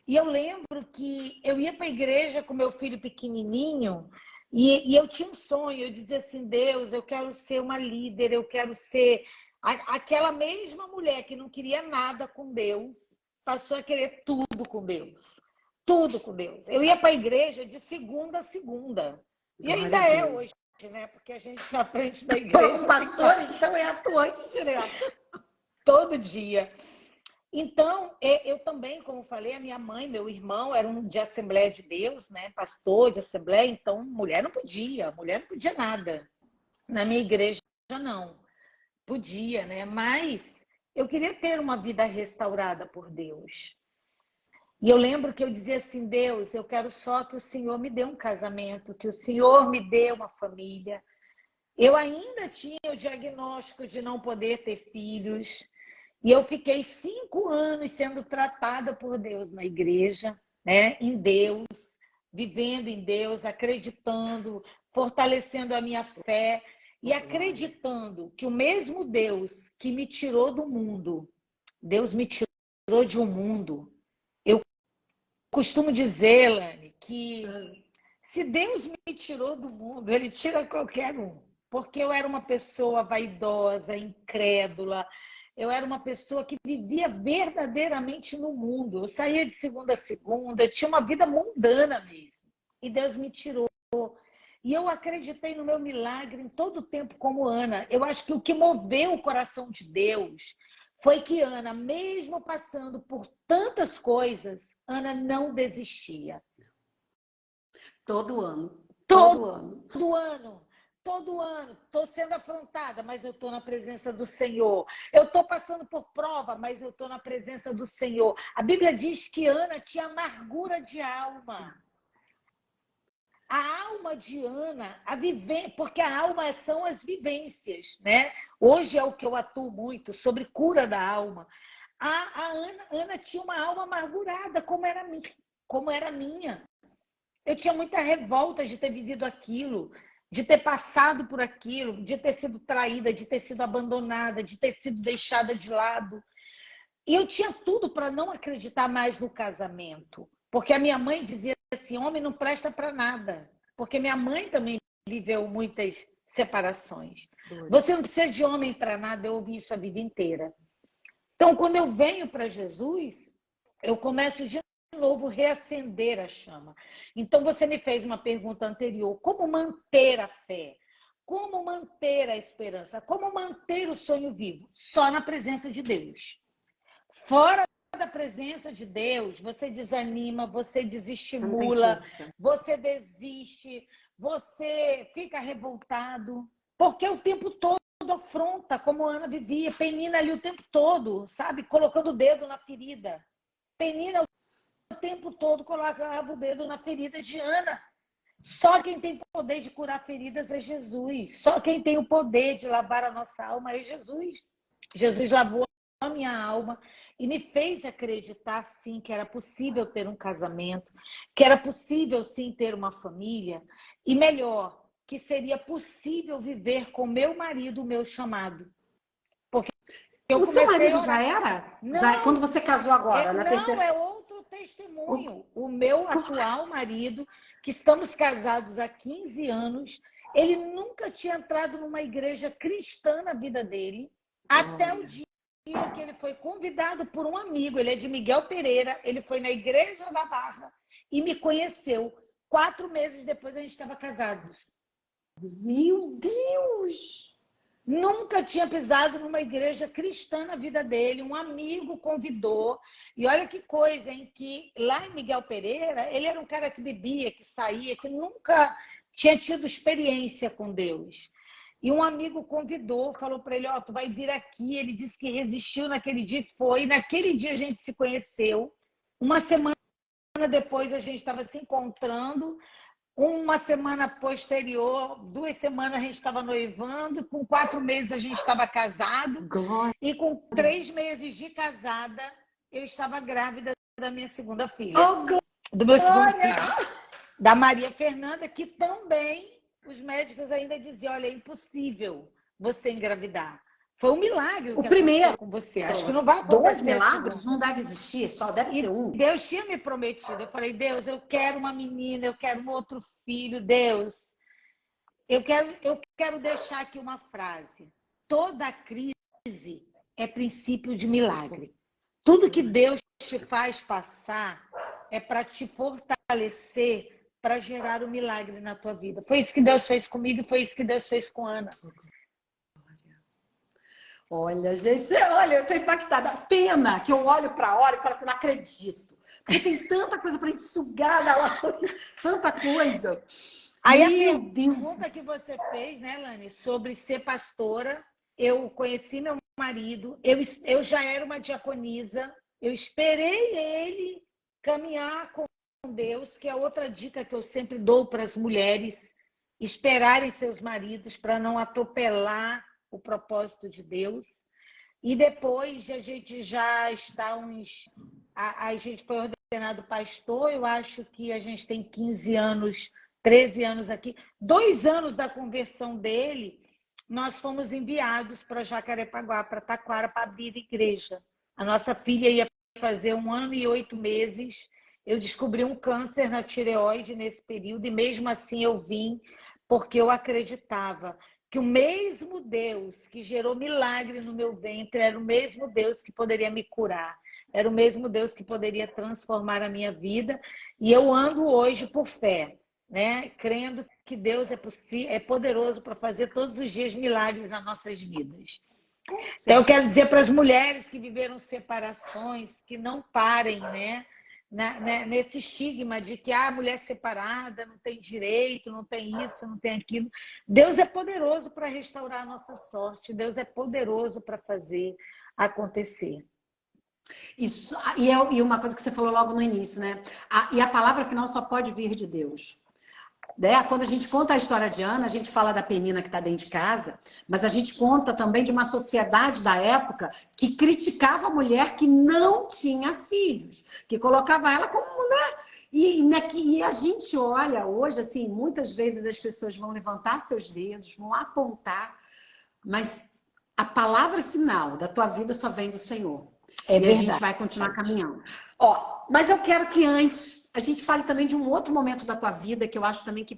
E eu lembro que eu ia para a igreja com meu filho pequenininho e eu tinha um sonho, eu dizia assim, Deus, eu quero ser uma líder, eu quero ser aquela mesma mulher que não queria nada com Deus, passou a querer tudo com Deus. Tudo com Deus. Eu ia para a igreja de segunda a segunda. E ainda é hoje, né? Porque a gente na frente da igreja... Como pastor, então é atuante direto. Todo dia. Então, eu também, como falei, a minha mãe, meu irmão eram de Assembleia de Deus, né? Pastor de Assembleia, então mulher não podia nada. Na minha igreja, não. Podia, né? Mas eu queria ter uma vida restaurada por Deus. E eu lembro que eu dizia assim, Deus, eu quero só que o Senhor me dê um casamento, que o Senhor me dê uma família. Eu ainda tinha o diagnóstico de não poder ter filhos. E eu fiquei 5 anos sendo tratada por Deus na igreja, né? Em Deus, vivendo em Deus, acreditando, fortalecendo a minha fé e acreditando que o mesmo Deus que me tirou do mundo, Deus me tirou de um mundo. Eu costumo dizer, Lani, que se Deus me tirou do mundo, Ele tira qualquer um. Porque eu era uma pessoa vaidosa, incrédula, eu era uma pessoa que vivia verdadeiramente no mundo. Eu saía de segunda a segunda, eu tinha uma vida mundana mesmo. E Deus me tirou. E eu acreditei no meu milagre em todo o tempo como Ana. Eu acho que o que moveu o coração de Deus foi que Ana, mesmo passando por tantas coisas, Ana não desistia. Todo ano. Todo ano. todo ano, estou sendo afrontada, mas eu estou na presença do Senhor. Eu estou passando por prova, mas eu estou na presença do Senhor. A Bíblia diz que Ana tinha amargura de alma. A alma de Ana, porque a alma são as vivências, né? Hoje é o que eu atuo muito, sobre cura da alma. Ana tinha uma alma amargurada, como era minha. Eu tinha muita revolta de ter vivido aquilo, de ter passado por aquilo, de ter sido traída, de ter sido abandonada, de ter sido deixada de lado. E eu tinha tudo para não acreditar mais no casamento. Porque a minha mãe dizia assim, homem não presta para nada. Porque minha mãe também viveu muitas separações. Você não precisa de homem para nada, eu ouvi isso a vida inteira. Então, quando eu venho para Jesus, eu começo de novo reacender a chama. Então, você me fez uma pergunta anterior, como manter a fé? Como manter a esperança? Como manter o sonho vivo? Só na presença de Deus. Fora da presença de Deus, você desanima, você desestimula, você desiste, você fica revoltado, porque o tempo todo afronta, como a Ana vivia, penina ali o tempo todo, sabe? Colocando o dedo na ferida. Penina o tempo todo, colocava o dedo na ferida de Ana. Só quem tem poder de curar feridas é Jesus. Só quem tem o poder de lavar a nossa alma é Jesus. Jesus lavou a minha alma e me fez acreditar, sim, que era possível ter um casamento, que era possível, sim, ter uma família, e melhor, que seria possível viver com meu marido o meu chamado. Porque eu o seu marido já era? Não, já, quando você casou agora? não, terceira... é outro testemunho. O meu atual marido, que estamos casados há 15 anos, ele nunca tinha entrado numa igreja cristã na vida dele, até o dia que ele foi convidado por um amigo, ele é de Miguel Pereira, ele foi na igreja da Barra e me conheceu. 4 meses depois a gente estava casados. Meu Deus! Nunca tinha pisado numa igreja cristã na vida dele, um amigo convidou. E olha que coisa, em que lá em Miguel Pereira, ele era um cara que bebia, que saía, que nunca tinha tido experiência com Deus. E um amigo convidou, falou para ele, tu vai vir aqui. Ele disse que resistiu naquele dia e foi. Naquele dia a gente se conheceu. Uma semana depois a gente estava se encontrando. Uma semana posterior, 2 semanas a gente estava noivando. Com 4 meses a gente estava casado. Glória. E com 3 meses de casada, eu estava grávida da minha segunda filha. Do meu segundo filho. Da Maria Fernanda, que também... os médicos ainda diziam, olha, é impossível você engravidar. Foi um milagre o primeiro com você. Acho que não vai acontecer. 2 milagres não deve existir, só deve ser um. Deus tinha me prometido. Eu falei, Deus, eu quero uma menina, eu quero um outro filho. Deus, eu quero deixar aqui uma frase. Toda crise é princípio de milagre. Tudo que Deus te faz passar é para te fortalecer, para gerar um milagre na tua vida. Foi isso que Deus fez comigo e foi isso que Deus fez com Ana. Olha, gente, olha, eu estou impactada. Pena que eu olho para a hora e falo assim, não acredito. Porque tem tanta coisa para a gente sugar da lá, tanta coisa. Aí a pergunta que você fez, né, Lani, sobre ser pastora, eu conheci meu marido, eu já era uma diaconisa, eu esperei ele caminhar com Deus, que é outra dica que eu sempre dou para as mulheres, esperarem seus maridos para não atropelar o propósito de Deus. E depois a gente já está a gente foi ordenado pastor, eu acho que a gente tem 15 anos, 13 anos aqui. 2 anos da conversão dele, nós fomos enviados para Jacarepaguá, para Taquara, para abrir igreja. A nossa filha ia fazer 1 ano e 8 meses. Eu descobri um câncer na tireoide nesse período e mesmo assim eu vim porque eu acreditava que o mesmo Deus que gerou milagre no meu ventre era o mesmo Deus que poderia me curar, era o mesmo Deus que poderia transformar a minha vida. E eu ando hoje por fé, né? Crendo que Deus é poderoso para fazer todos os dias milagres nas nossas vidas. Então eu quero dizer para as mulheres que viveram separações, que não parem, né? nesse estigma de que a mulher separada não tem direito, não tem isso, não tem aquilo. Deus é poderoso para restaurar a nossa sorte, Deus é poderoso para fazer acontecer. Isso, e uma coisa que você falou logo no início, né? E a palavra final só pode vir de Deus. Né? Quando a gente conta a história de Ana, a gente fala da Penina que está dentro de casa, mas a gente conta também de uma sociedade da época que criticava a mulher que não tinha filhos, que colocava ela como mulher. E a gente olha hoje, assim, muitas vezes as pessoas vão levantar seus dedos, vão apontar, mas a palavra final da tua vida só vem do Senhor. É verdade. A gente vai continuar caminhando. Mas eu quero que antes a gente fale também de um outro momento da tua vida, que eu acho também que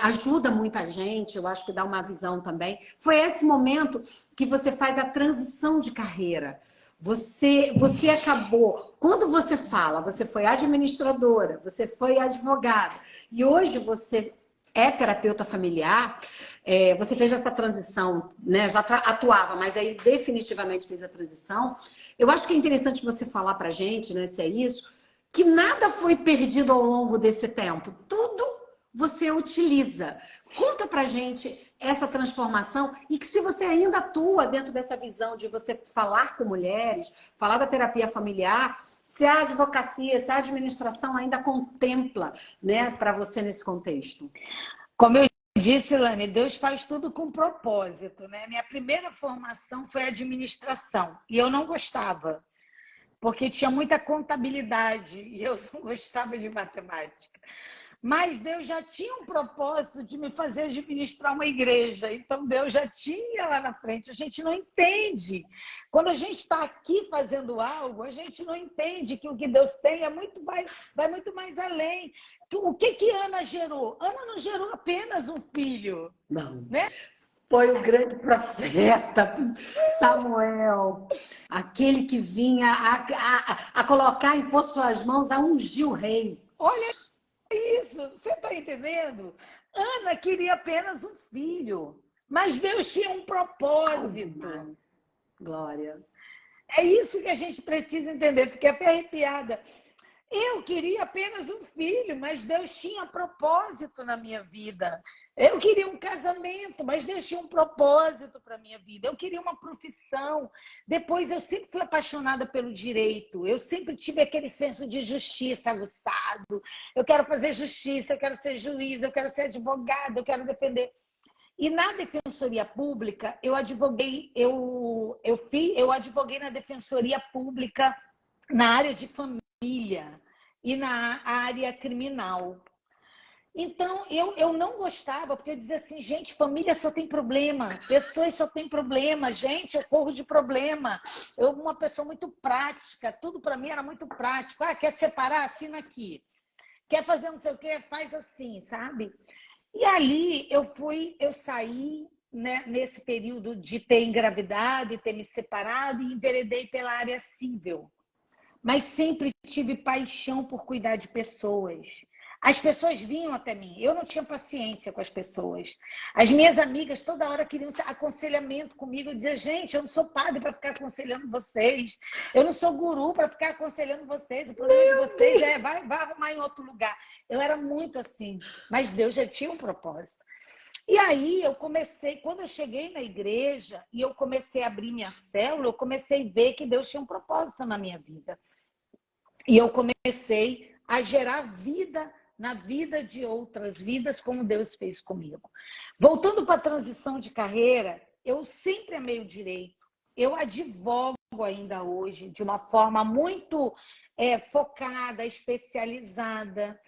ajuda muita gente, eu acho que dá uma visão também. Foi esse momento que você faz a transição de carreira. Você acabou... Quando você fala, você foi administradora, você foi advogada, e hoje você é terapeuta familiar, você fez essa transição, né? Já atuava, mas aí definitivamente fez a transição. Eu acho que é interessante você falar pra gente, né, se é isso, que nada foi perdido ao longo desse tempo. Tudo você utiliza. Conta pra gente essa transformação e que se você ainda atua dentro dessa visão de você falar com mulheres, falar da terapia familiar, se a advocacia, se a administração ainda contempla, né, para você nesse contexto. Como eu disse, Lani, Deus faz tudo com propósito, né? Minha primeira formação foi administração e eu não gostava, porque tinha muita contabilidade e eu não gostava de matemática. Mas Deus já tinha um propósito de me fazer administrar uma igreja. Então, Deus já tinha lá na frente. A gente não entende. Quando a gente está aqui fazendo algo, a gente não entende que o que Deus tem vai muito mais além. O que Ana gerou? Ana não gerou apenas um filho. Não. Né? Foi o grande profeta Samuel, aquele que vinha a colocar e pôr suas mãos a ungir o rei. Olha isso, você está entendendo? Ana queria apenas um filho, mas Deus tinha um propósito. Glória. É isso que a gente precisa entender, fiquei até arrepiada. Eu queria apenas um filho, mas Deus tinha propósito na minha vida. Eu queria um casamento, mas Deus tinha um propósito para a minha vida. Eu queria uma profissão. Depois, eu sempre fui apaixonada pelo direito. Eu sempre tive aquele senso de justiça aguçado. Eu quero fazer justiça, eu quero ser juiz, eu quero ser advogada, eu quero defender. E na Defensoria Pública, eu advoguei na Defensoria Pública na área de família e na área criminal. Então, eu não gostava, porque eu dizia assim, gente, família só tem problema, pessoas só tem problema, gente, eu corro de problema. Eu, uma pessoa muito prática, tudo para mim era muito prático. Ah, quer separar? Assina aqui. Quer fazer não sei o quê? Faz assim, sabe? E ali eu saí, né, nesse período de ter engravidado e ter me separado e enveredei pela área civil. Mas sempre tive paixão por cuidar de pessoas. As pessoas vinham até mim, eu não tinha paciência com as pessoas. As minhas amigas toda hora queriam aconselhamento comigo. Eu dizia, gente, eu não sou padre para ficar aconselhando vocês. Eu não sou guru para ficar aconselhando vocês. O problema de vocês vai arrumar em outro lugar. Eu era muito assim, mas Deus já tinha um propósito. E aí eu comecei, quando eu cheguei na igreja e eu comecei a abrir minha célula, eu comecei a ver que Deus tinha um propósito na minha vida. E eu comecei a gerar vida na vida de outras vidas, como Deus fez comigo. Voltando para a transição de carreira, eu sempre amei o direito. Eu advogo ainda hoje de uma forma muito focada, especializada.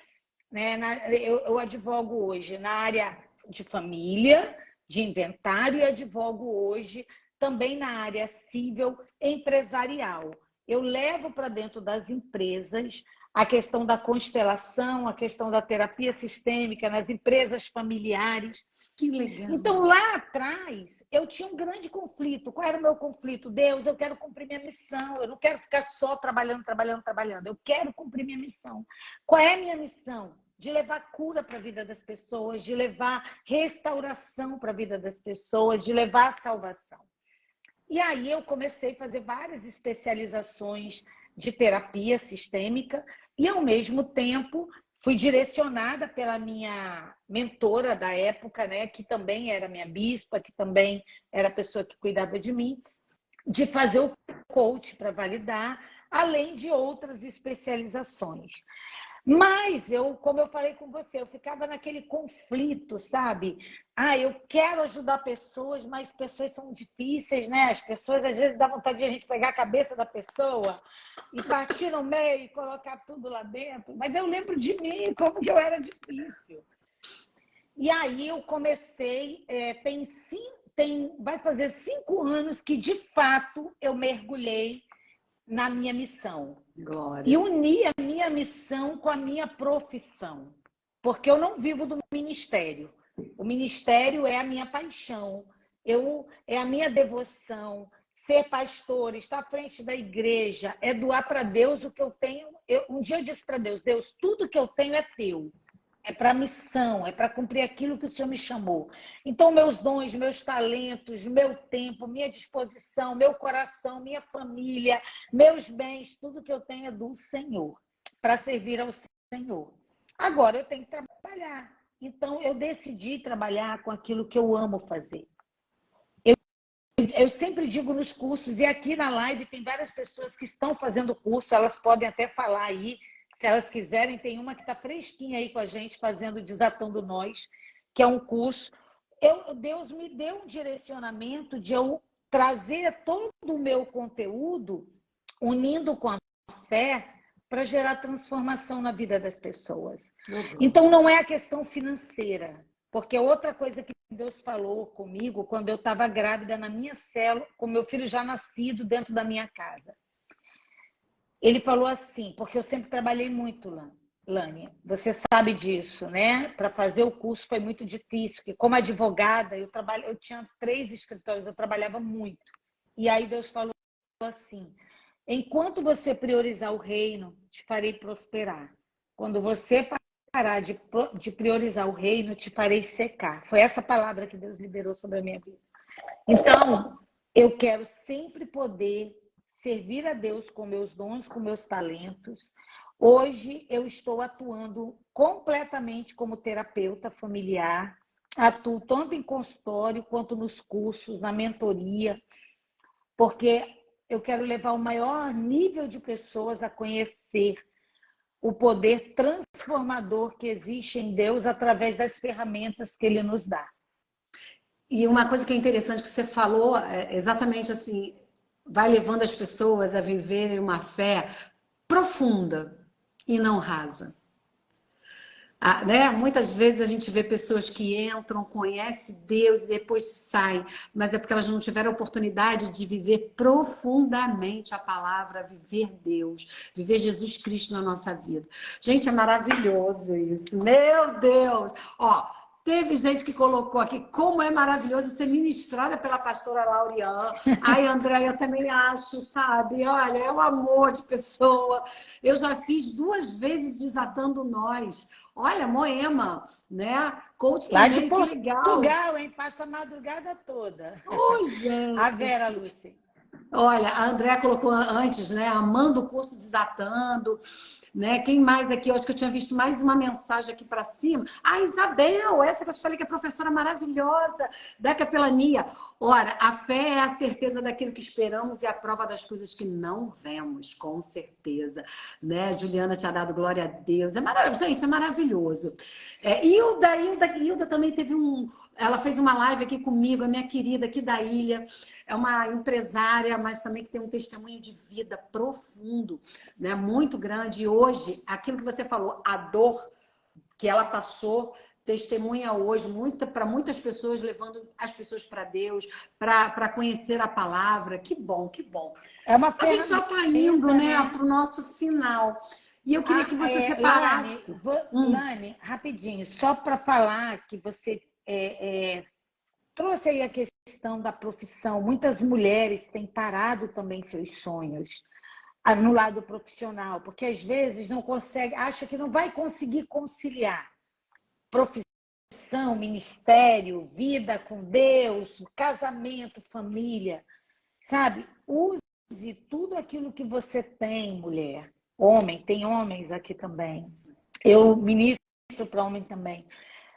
Né? Eu advogo hoje na área de família, de inventário, e advogo hoje também na área civil empresarial. Eu levo para dentro das empresas a questão da constelação, a questão da terapia sistêmica nas empresas familiares. Que legal. Então, lá atrás, eu tinha um grande conflito. Qual era o meu conflito? Deus, eu quero cumprir minha missão. Eu não quero ficar só trabalhando. Eu quero cumprir minha missão. Qual é a minha missão? De levar cura para a vida das pessoas, de levar restauração para a vida das pessoas, de levar salvação. E aí eu comecei a fazer várias especializações de terapia sistêmica e, ao mesmo tempo, fui direcionada pela minha mentora da época, né, que também era minha bispa, que também era a pessoa que cuidava de mim, de fazer o coach para validar, além de outras especializações. Mas como eu falei com você, eu ficava naquele conflito, sabe? Eu quero ajudar pessoas, mas pessoas são difíceis, né? As pessoas, às vezes, dá vontade de a gente pegar a cabeça da pessoa e partir no meio e colocar tudo lá dentro. Mas eu lembro de mim, como que eu era difícil. E aí eu comecei, vai fazer 5 anos que, de fato, eu mergulhei na minha missão. Glória. E uni a minha missão com a minha profissão. Porque eu não vivo do ministério. O ministério é a minha paixão, é a minha devoção. Ser pastor, estar à frente da igreja, é doar para Deus o que eu tenho. Um dia eu disse para Deus, Deus, tudo que eu tenho é teu. É para a missão, é para cumprir aquilo que o Senhor me chamou. Então, meus dons, meus talentos, meu tempo, minha disposição, meu coração, minha família, meus bens, tudo que eu tenho é do Senhor, para servir ao Senhor. Agora, eu tenho que trabalhar. Então, eu decidi trabalhar com aquilo que eu amo fazer. Eu sempre digo nos cursos, e aqui na live tem várias pessoas que estão fazendo curso, elas podem até falar aí, se elas quiserem, tem uma que está fresquinha aí com a gente, fazendo Desatando Nós, que é um curso. Deus me deu um direcionamento de eu trazer todo o meu conteúdo, unindo com a fé, para gerar transformação na vida das pessoas. Então, não é a questão financeira, porque outra coisa que Deus falou comigo quando eu estava grávida na minha célula, com meu filho já nascido dentro da minha casa. Ele falou assim, porque eu sempre trabalhei muito, Lânia, você sabe disso, né? Para fazer o curso foi muito difícil, porque como advogada, eu tinha 3 escritórios, eu trabalhava muito. E aí Deus falou assim, enquanto você priorizar o reino, te farei prosperar. Quando você parar de priorizar o reino, te farei secar. Foi essa palavra que Deus liberou sobre a minha vida. Então, eu quero sempre poder servir a Deus com meus dons, com meus talentos. Hoje eu estou atuando completamente como terapeuta familiar, atuo tanto em consultório quanto nos cursos, na mentoria, porque eu quero levar o maior nível de pessoas a conhecer o poder transformador que existe em Deus através das ferramentas que Ele nos dá. E uma coisa que é interessante que você falou, é exatamente assim, vai levando as pessoas a viverem uma fé profunda e não rasa. Né? Muitas vezes a gente vê pessoas que entram, conhecem Deus e depois saem, mas é porque elas não tiveram a oportunidade de viver profundamente a palavra, viver Deus, viver Jesus Cristo na nossa vida. Gente, é maravilhoso isso, meu Deus! Ó, teve gente que colocou aqui como é maravilhoso ser ministrada pela pastora Lauriane. Ai, Andréia, eu também acho, sabe? Olha, é um amor de pessoa. Eu já fiz 2 vezes Desatando Nós. Olha, Moema, né? Coach Lá de também, que legal. Portugal, hein? Passa a madrugada toda. Oi, gente. A Vera, Lúcia. Olha, a Andréa colocou antes, né? Amando o curso Desatando. Né? Quem mais aqui? Eu acho que eu tinha visto mais uma mensagem aqui para cima. A Isabel, essa que eu te falei que é professora maravilhosa da Capelania. Ora, a fé é a certeza daquilo que esperamos e a prova das coisas que não vemos, com certeza. Né? Juliana tinha dado glória a Deus. É maravilhoso, gente, é maravilhoso. Hilda também teve ela fez uma live aqui comigo, a minha querida aqui da ilha. É uma empresária, mas também que tem um testemunho de vida profundo, né? Muito grande. E hoje, aquilo que você falou, a dor que ela passou, testemunha hoje para muitas pessoas, levando as pessoas para Deus, para conhecer a palavra. Que bom, que bom. É uma a gente já está indo, né, para o nosso final. E eu queria que você separasse. Lani, rapidinho, só para falar que você trouxe aí a questão da profissão. Muitas mulheres têm parado também seus sonhos no lado profissional, porque às vezes não consegue, acha que não vai conseguir conciliar profissão, ministério, vida com Deus, casamento, família. Sabe? Use tudo aquilo que você tem, mulher. Homem, tem homens aqui também. Eu ministro para homem também.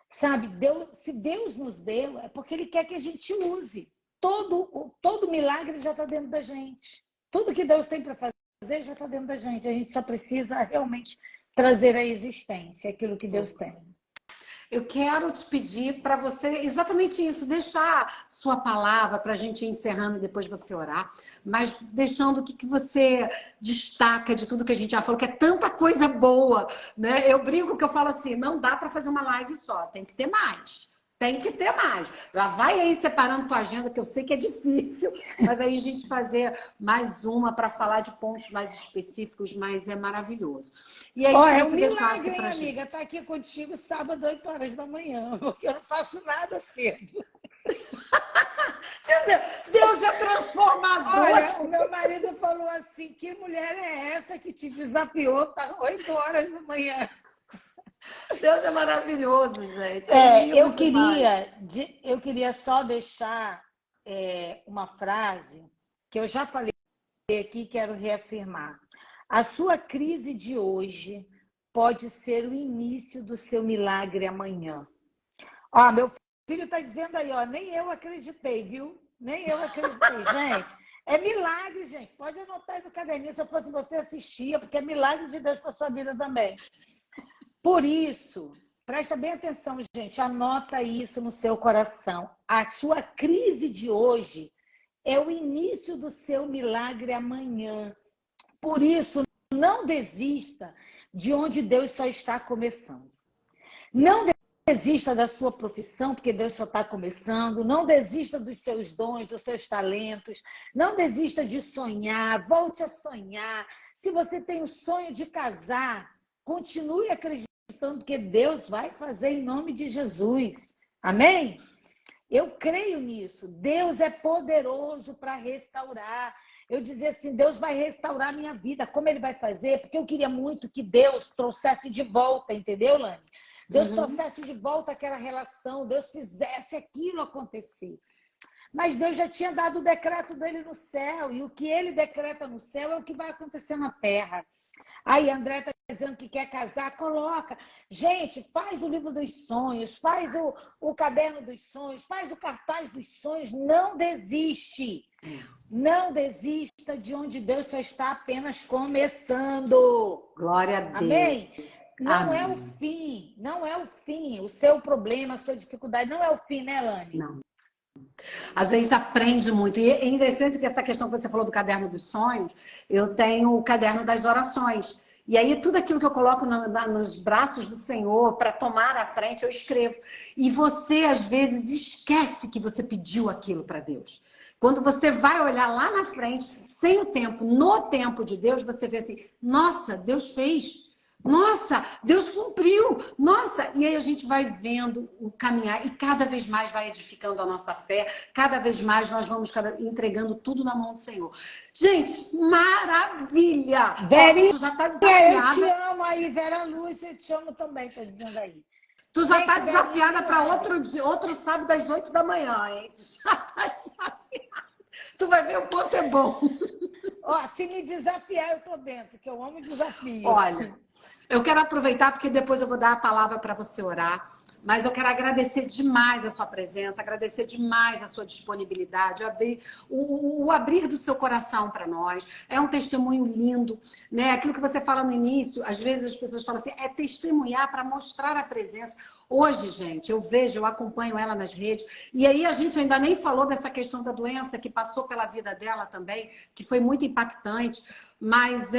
Sabe, Deus, se Deus nos deu, é porque Ele quer que a gente use. Todo milagre já está dentro da gente. Tudo que Deus tem para fazer já está dentro da gente. A gente só precisa realmente trazer à existência aquilo que Deus tem. Eu quero te pedir para você exatamente isso, deixar sua palavra para a gente ir encerrando e depois você orar, mas deixando o que você destaca de tudo que a gente já falou, que é tanta coisa boa, né? Eu brinco que eu falo assim, não dá para fazer uma live só, tem que ter mais. Tem que ter mais. Já vai aí separando tua agenda, que eu sei que é difícil, mas aí a gente fazer mais uma para falar de pontos mais específicos, mas é maravilhoso. E aí, é um milagre, hein, amiga? Estar aqui contigo sábado, 8 horas da manhã, porque eu não faço nada cedo. Deus é transformador. Olha, o meu marido falou assim, que mulher é essa que te desafiou para 8 horas da manhã? Deus é maravilhoso, gente. Eu queria só deixar uma frase que eu já falei aqui e quero reafirmar. A sua crise de hoje pode ser o início do seu milagre amanhã. Ó, meu filho está dizendo aí, ó, nem eu acreditei, viu? Nem eu acreditei. Gente, é milagre, gente. Pode anotar aí no caderninho, se eu fosse você assistia, porque é milagre de Deus para sua vida também. Por isso, presta bem atenção, gente, anota isso no seu coração. A sua crise de hoje é o início do seu milagre amanhã. Por isso, não desista de onde Deus só está começando. Não desista da sua profissão, porque Deus só está começando. Não desista dos seus dons, dos seus talentos. Não desista de sonhar, volte a sonhar. Se você tem o sonho de casar, continue acreditando que Deus vai fazer em nome de Jesus. Amém? Eu creio nisso. Deus é poderoso para restaurar. Eu dizia assim, Deus vai restaurar minha vida. Como Ele vai fazer? Porque eu queria muito que Deus trouxesse de volta, entendeu, Lani? Deus trouxesse de volta aquela relação, Deus fizesse aquilo acontecer. Mas Deus já tinha dado o decreto dele no céu, e o que Ele decreta no céu é o que vai acontecer na terra. Aí, André está dizendo que quer casar, coloca. Gente, faz o livro dos sonhos, faz o caderno dos sonhos, faz o cartaz dos sonhos. Não desiste. Não desista de onde Deus só está apenas começando. Glória a Deus. Amém? Não Amém. é o fim, não é o fim. O seu problema, a sua dificuldade não é o fim, né, Lani? Não. A gente aprende muito. E é interessante que essa questão que você falou do caderno dos sonhos, eu tenho o caderno das orações. E aí tudo aquilo que eu coloco nos braços do Senhor para tomar a frente, eu escrevo. E você, às vezes, esquece que você pediu aquilo para Deus. Quando você vai olhar lá na frente, sem o tempo, no tempo de Deus, você vê assim, nossa, Deus fez. Nossa, Deus cumpriu. Nossa, e aí a gente vai vendo o caminhar e cada vez mais vai edificando a nossa fé, cada vez mais nós vamos entregando tudo na mão do Senhor. Gente, maravilha! Verinha, tu já tá desafiada. Eu te amo aí, Vera Lúcia, eu te amo também, tá dizendo aí. Tu já tá desafiada para outro sábado às 8 da manhã, hein? Tu já tá desafiada. Tu vai ver o quanto é bom. Ó, se me desafiar, eu tô dentro, que eu amo desafio. Olha, eu quero aproveitar, porque depois eu vou dar a palavra para você orar, mas eu quero agradecer demais a sua presença, agradecer demais a sua disponibilidade, o abrir do seu coração para nós. É um testemunho lindo, né? Aquilo que você fala no início, às vezes as pessoas falam assim, é testemunhar para mostrar a presença. Hoje, gente, eu acompanho ela nas redes, e aí a gente ainda nem falou dessa questão da doença que passou pela vida dela também, que foi muito impactante, mas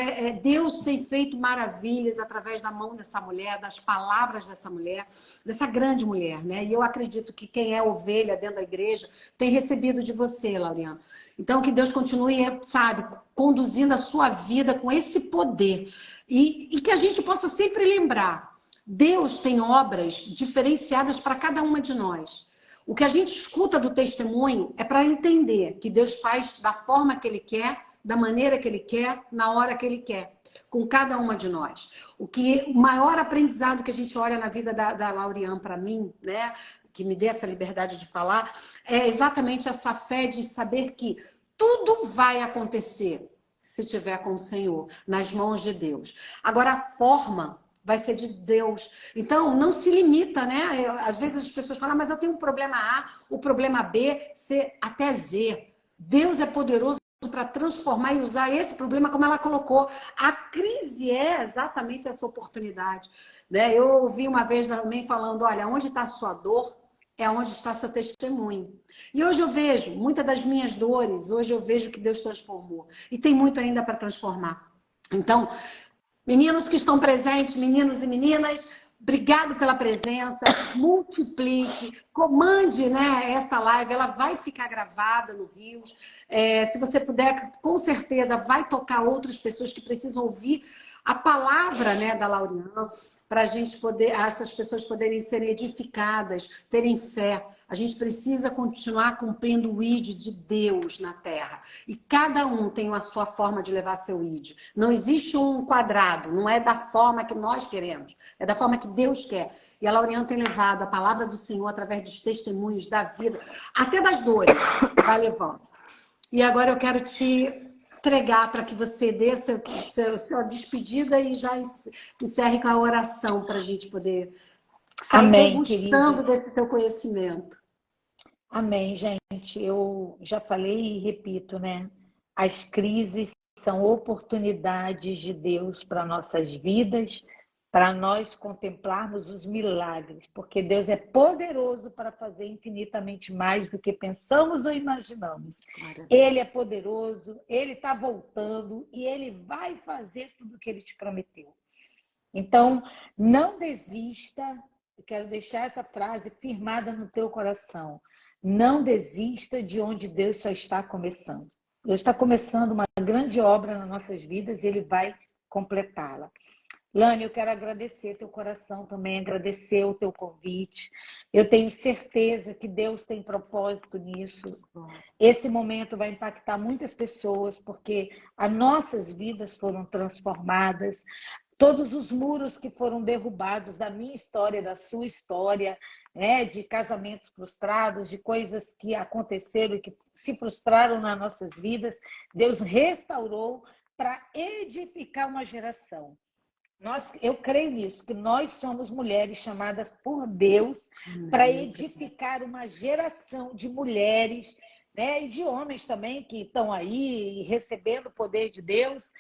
Deus tem feito maravilhas através da mão dessa mulher, das palavras dessa mulher, dessa grande mulher, né? E eu acredito que quem é ovelha dentro da igreja tem recebido de você, Lauriana. Então, que Deus continue, sabe, conduzindo a sua vida com esse poder. E que a gente possa sempre lembrar, Deus tem obras diferenciadas para cada uma de nós. O que a gente escuta do testemunho é para entender que Deus faz da forma que Ele quer, da maneira que Ele quer, na hora que Ele quer, com cada uma de nós. O maior aprendizado que a gente olha na vida da Lauriane para mim, né, que me dê essa liberdade de falar, é exatamente essa fé de saber que Tudo vai acontecer se estiver com o Senhor, nas mãos de Deus. Agora, a forma vai ser de Deus. Então, não se limita, né? Às vezes as pessoas falam, mas eu tenho um problema A, o problema B, C, até Z. Deus é poderoso para transformar e usar esse problema como ela colocou. A crise é exatamente essa oportunidade. Né? Eu ouvi uma vez também falando, olha, onde está a sua dor, é onde está seu testemunho. E hoje eu vejo, muitas das minhas dores, hoje eu vejo que Deus transformou. E tem muito ainda para transformar. Então, meninos que estão presentes, meninos e meninas, obrigado pela presença, multiplique, comande, né, essa live, ela vai ficar gravada no Rios. Se você puder, com certeza, vai tocar outras pessoas que precisam ouvir a palavra, né, da Lauriana, para a gente poder, essas pessoas poderem serem edificadas, terem fé. A gente precisa continuar cumprindo o ID de Deus na Terra. E cada um tem a sua forma de levar seu ID. Não existe um quadrado, não é da forma que nós queremos, é da forma que Deus quer. E a Lauriana tem levado a palavra do Senhor através dos testemunhos da vida, até das dores, vai levando. E agora eu quero te entregar para que você dê sua despedida e já encerre com a oração para a gente poder sair degustando desse teu conhecimento. Amém, gente. Eu já falei e repito, né? As crises são oportunidades de Deus para nossas vidas, para nós contemplarmos os milagres, porque Deus é poderoso para fazer infinitamente mais do que pensamos ou imaginamos. Ele é poderoso, Ele está voltando e Ele vai fazer tudo o que Ele te prometeu. Então, não desista, eu quero deixar essa frase firmada no teu coração. Não desista de onde Deus só está começando. Deus está começando uma grande obra nas nossas vidas e Ele vai completá-la. Lani, eu quero agradecer teu coração também, agradecer o teu convite. Eu tenho certeza que Deus tem propósito nisso. Esse momento vai impactar muitas pessoas, porque as nossas vidas foram transformadas. Todos os muros que foram derrubados da minha história, da sua história, né, de casamentos frustrados, de coisas que aconteceram e que se frustraram nas nossas vidas, Deus restaurou para edificar uma geração. Eu creio nisso, que nós somos mulheres chamadas por Deus para edificar uma geração de mulheres, né, e de homens também que estão aí recebendo o poder de Deus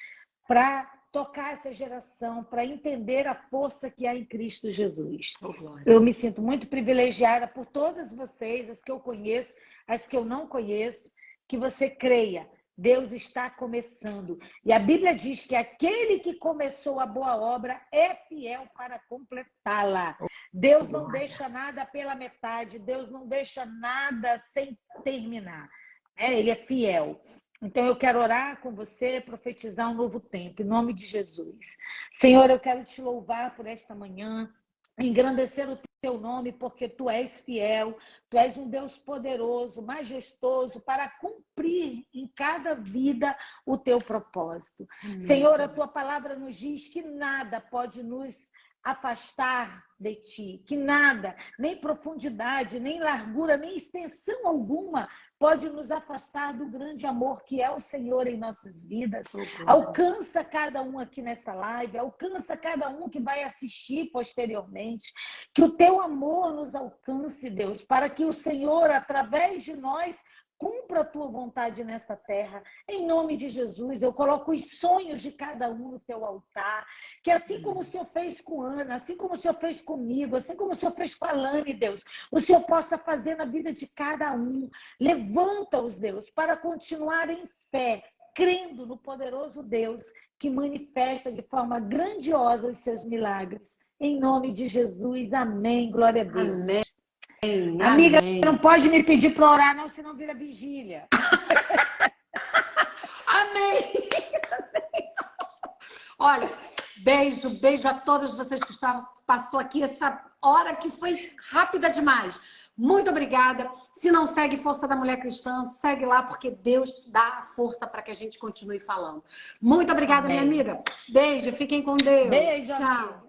para tocar essa geração, para entender a força que há em Cristo Jesus. Eu me sinto muito privilegiada por todas vocês, as que eu conheço, as que eu não conheço, que você creia. Deus está começando. E a Bíblia diz que aquele que começou a boa obra é fiel para completá-la. Deus não deixa nada pela metade, Deus não deixa nada sem terminar. Ele é fiel. Então eu quero orar com você, profetizar um novo tempo, em nome de Jesus. Senhor, eu quero te louvar por esta manhã, engrandecer o teu nome, porque tu és fiel, tu és um Deus poderoso, majestoso, para cumprir em cada vida o teu propósito. Senhor, a tua palavra nos diz que nada pode nos afastar de ti, que nada, nem profundidade, nem largura, nem extensão alguma pode nos afastar do grande amor que é o Senhor em nossas vidas. Alcança cada um aqui nesta live, alcança cada um que vai assistir posteriormente, que o teu amor nos alcance, Deus, para que o Senhor, através de nós, cumpra a tua vontade nessa terra. Em nome de Jesus, eu coloco os sonhos de cada um no teu altar. Que assim como o Senhor fez com Ana, assim como o Senhor fez comigo, assim como o Senhor fez com a Lani, Deus, o Senhor possa fazer na vida de cada um. Levanta-os, Deus, para continuar em fé, crendo no poderoso Deus que manifesta de forma grandiosa os seus milagres. Em nome de Jesus, amém. Glória a Deus. Amém. Amiga, Amém. não pode me pedir para orar, não, senão vira vigília. Amém. Olha, beijo a todas vocês que passou aqui essa hora que foi rápida demais. Muito obrigada. Se não segue Força da Mulher Cristã, segue lá, porque Deus dá força para que a gente continue falando. Muito obrigada, minha amiga. Beijo, fiquem com Deus. Beijo, tchau. amiga.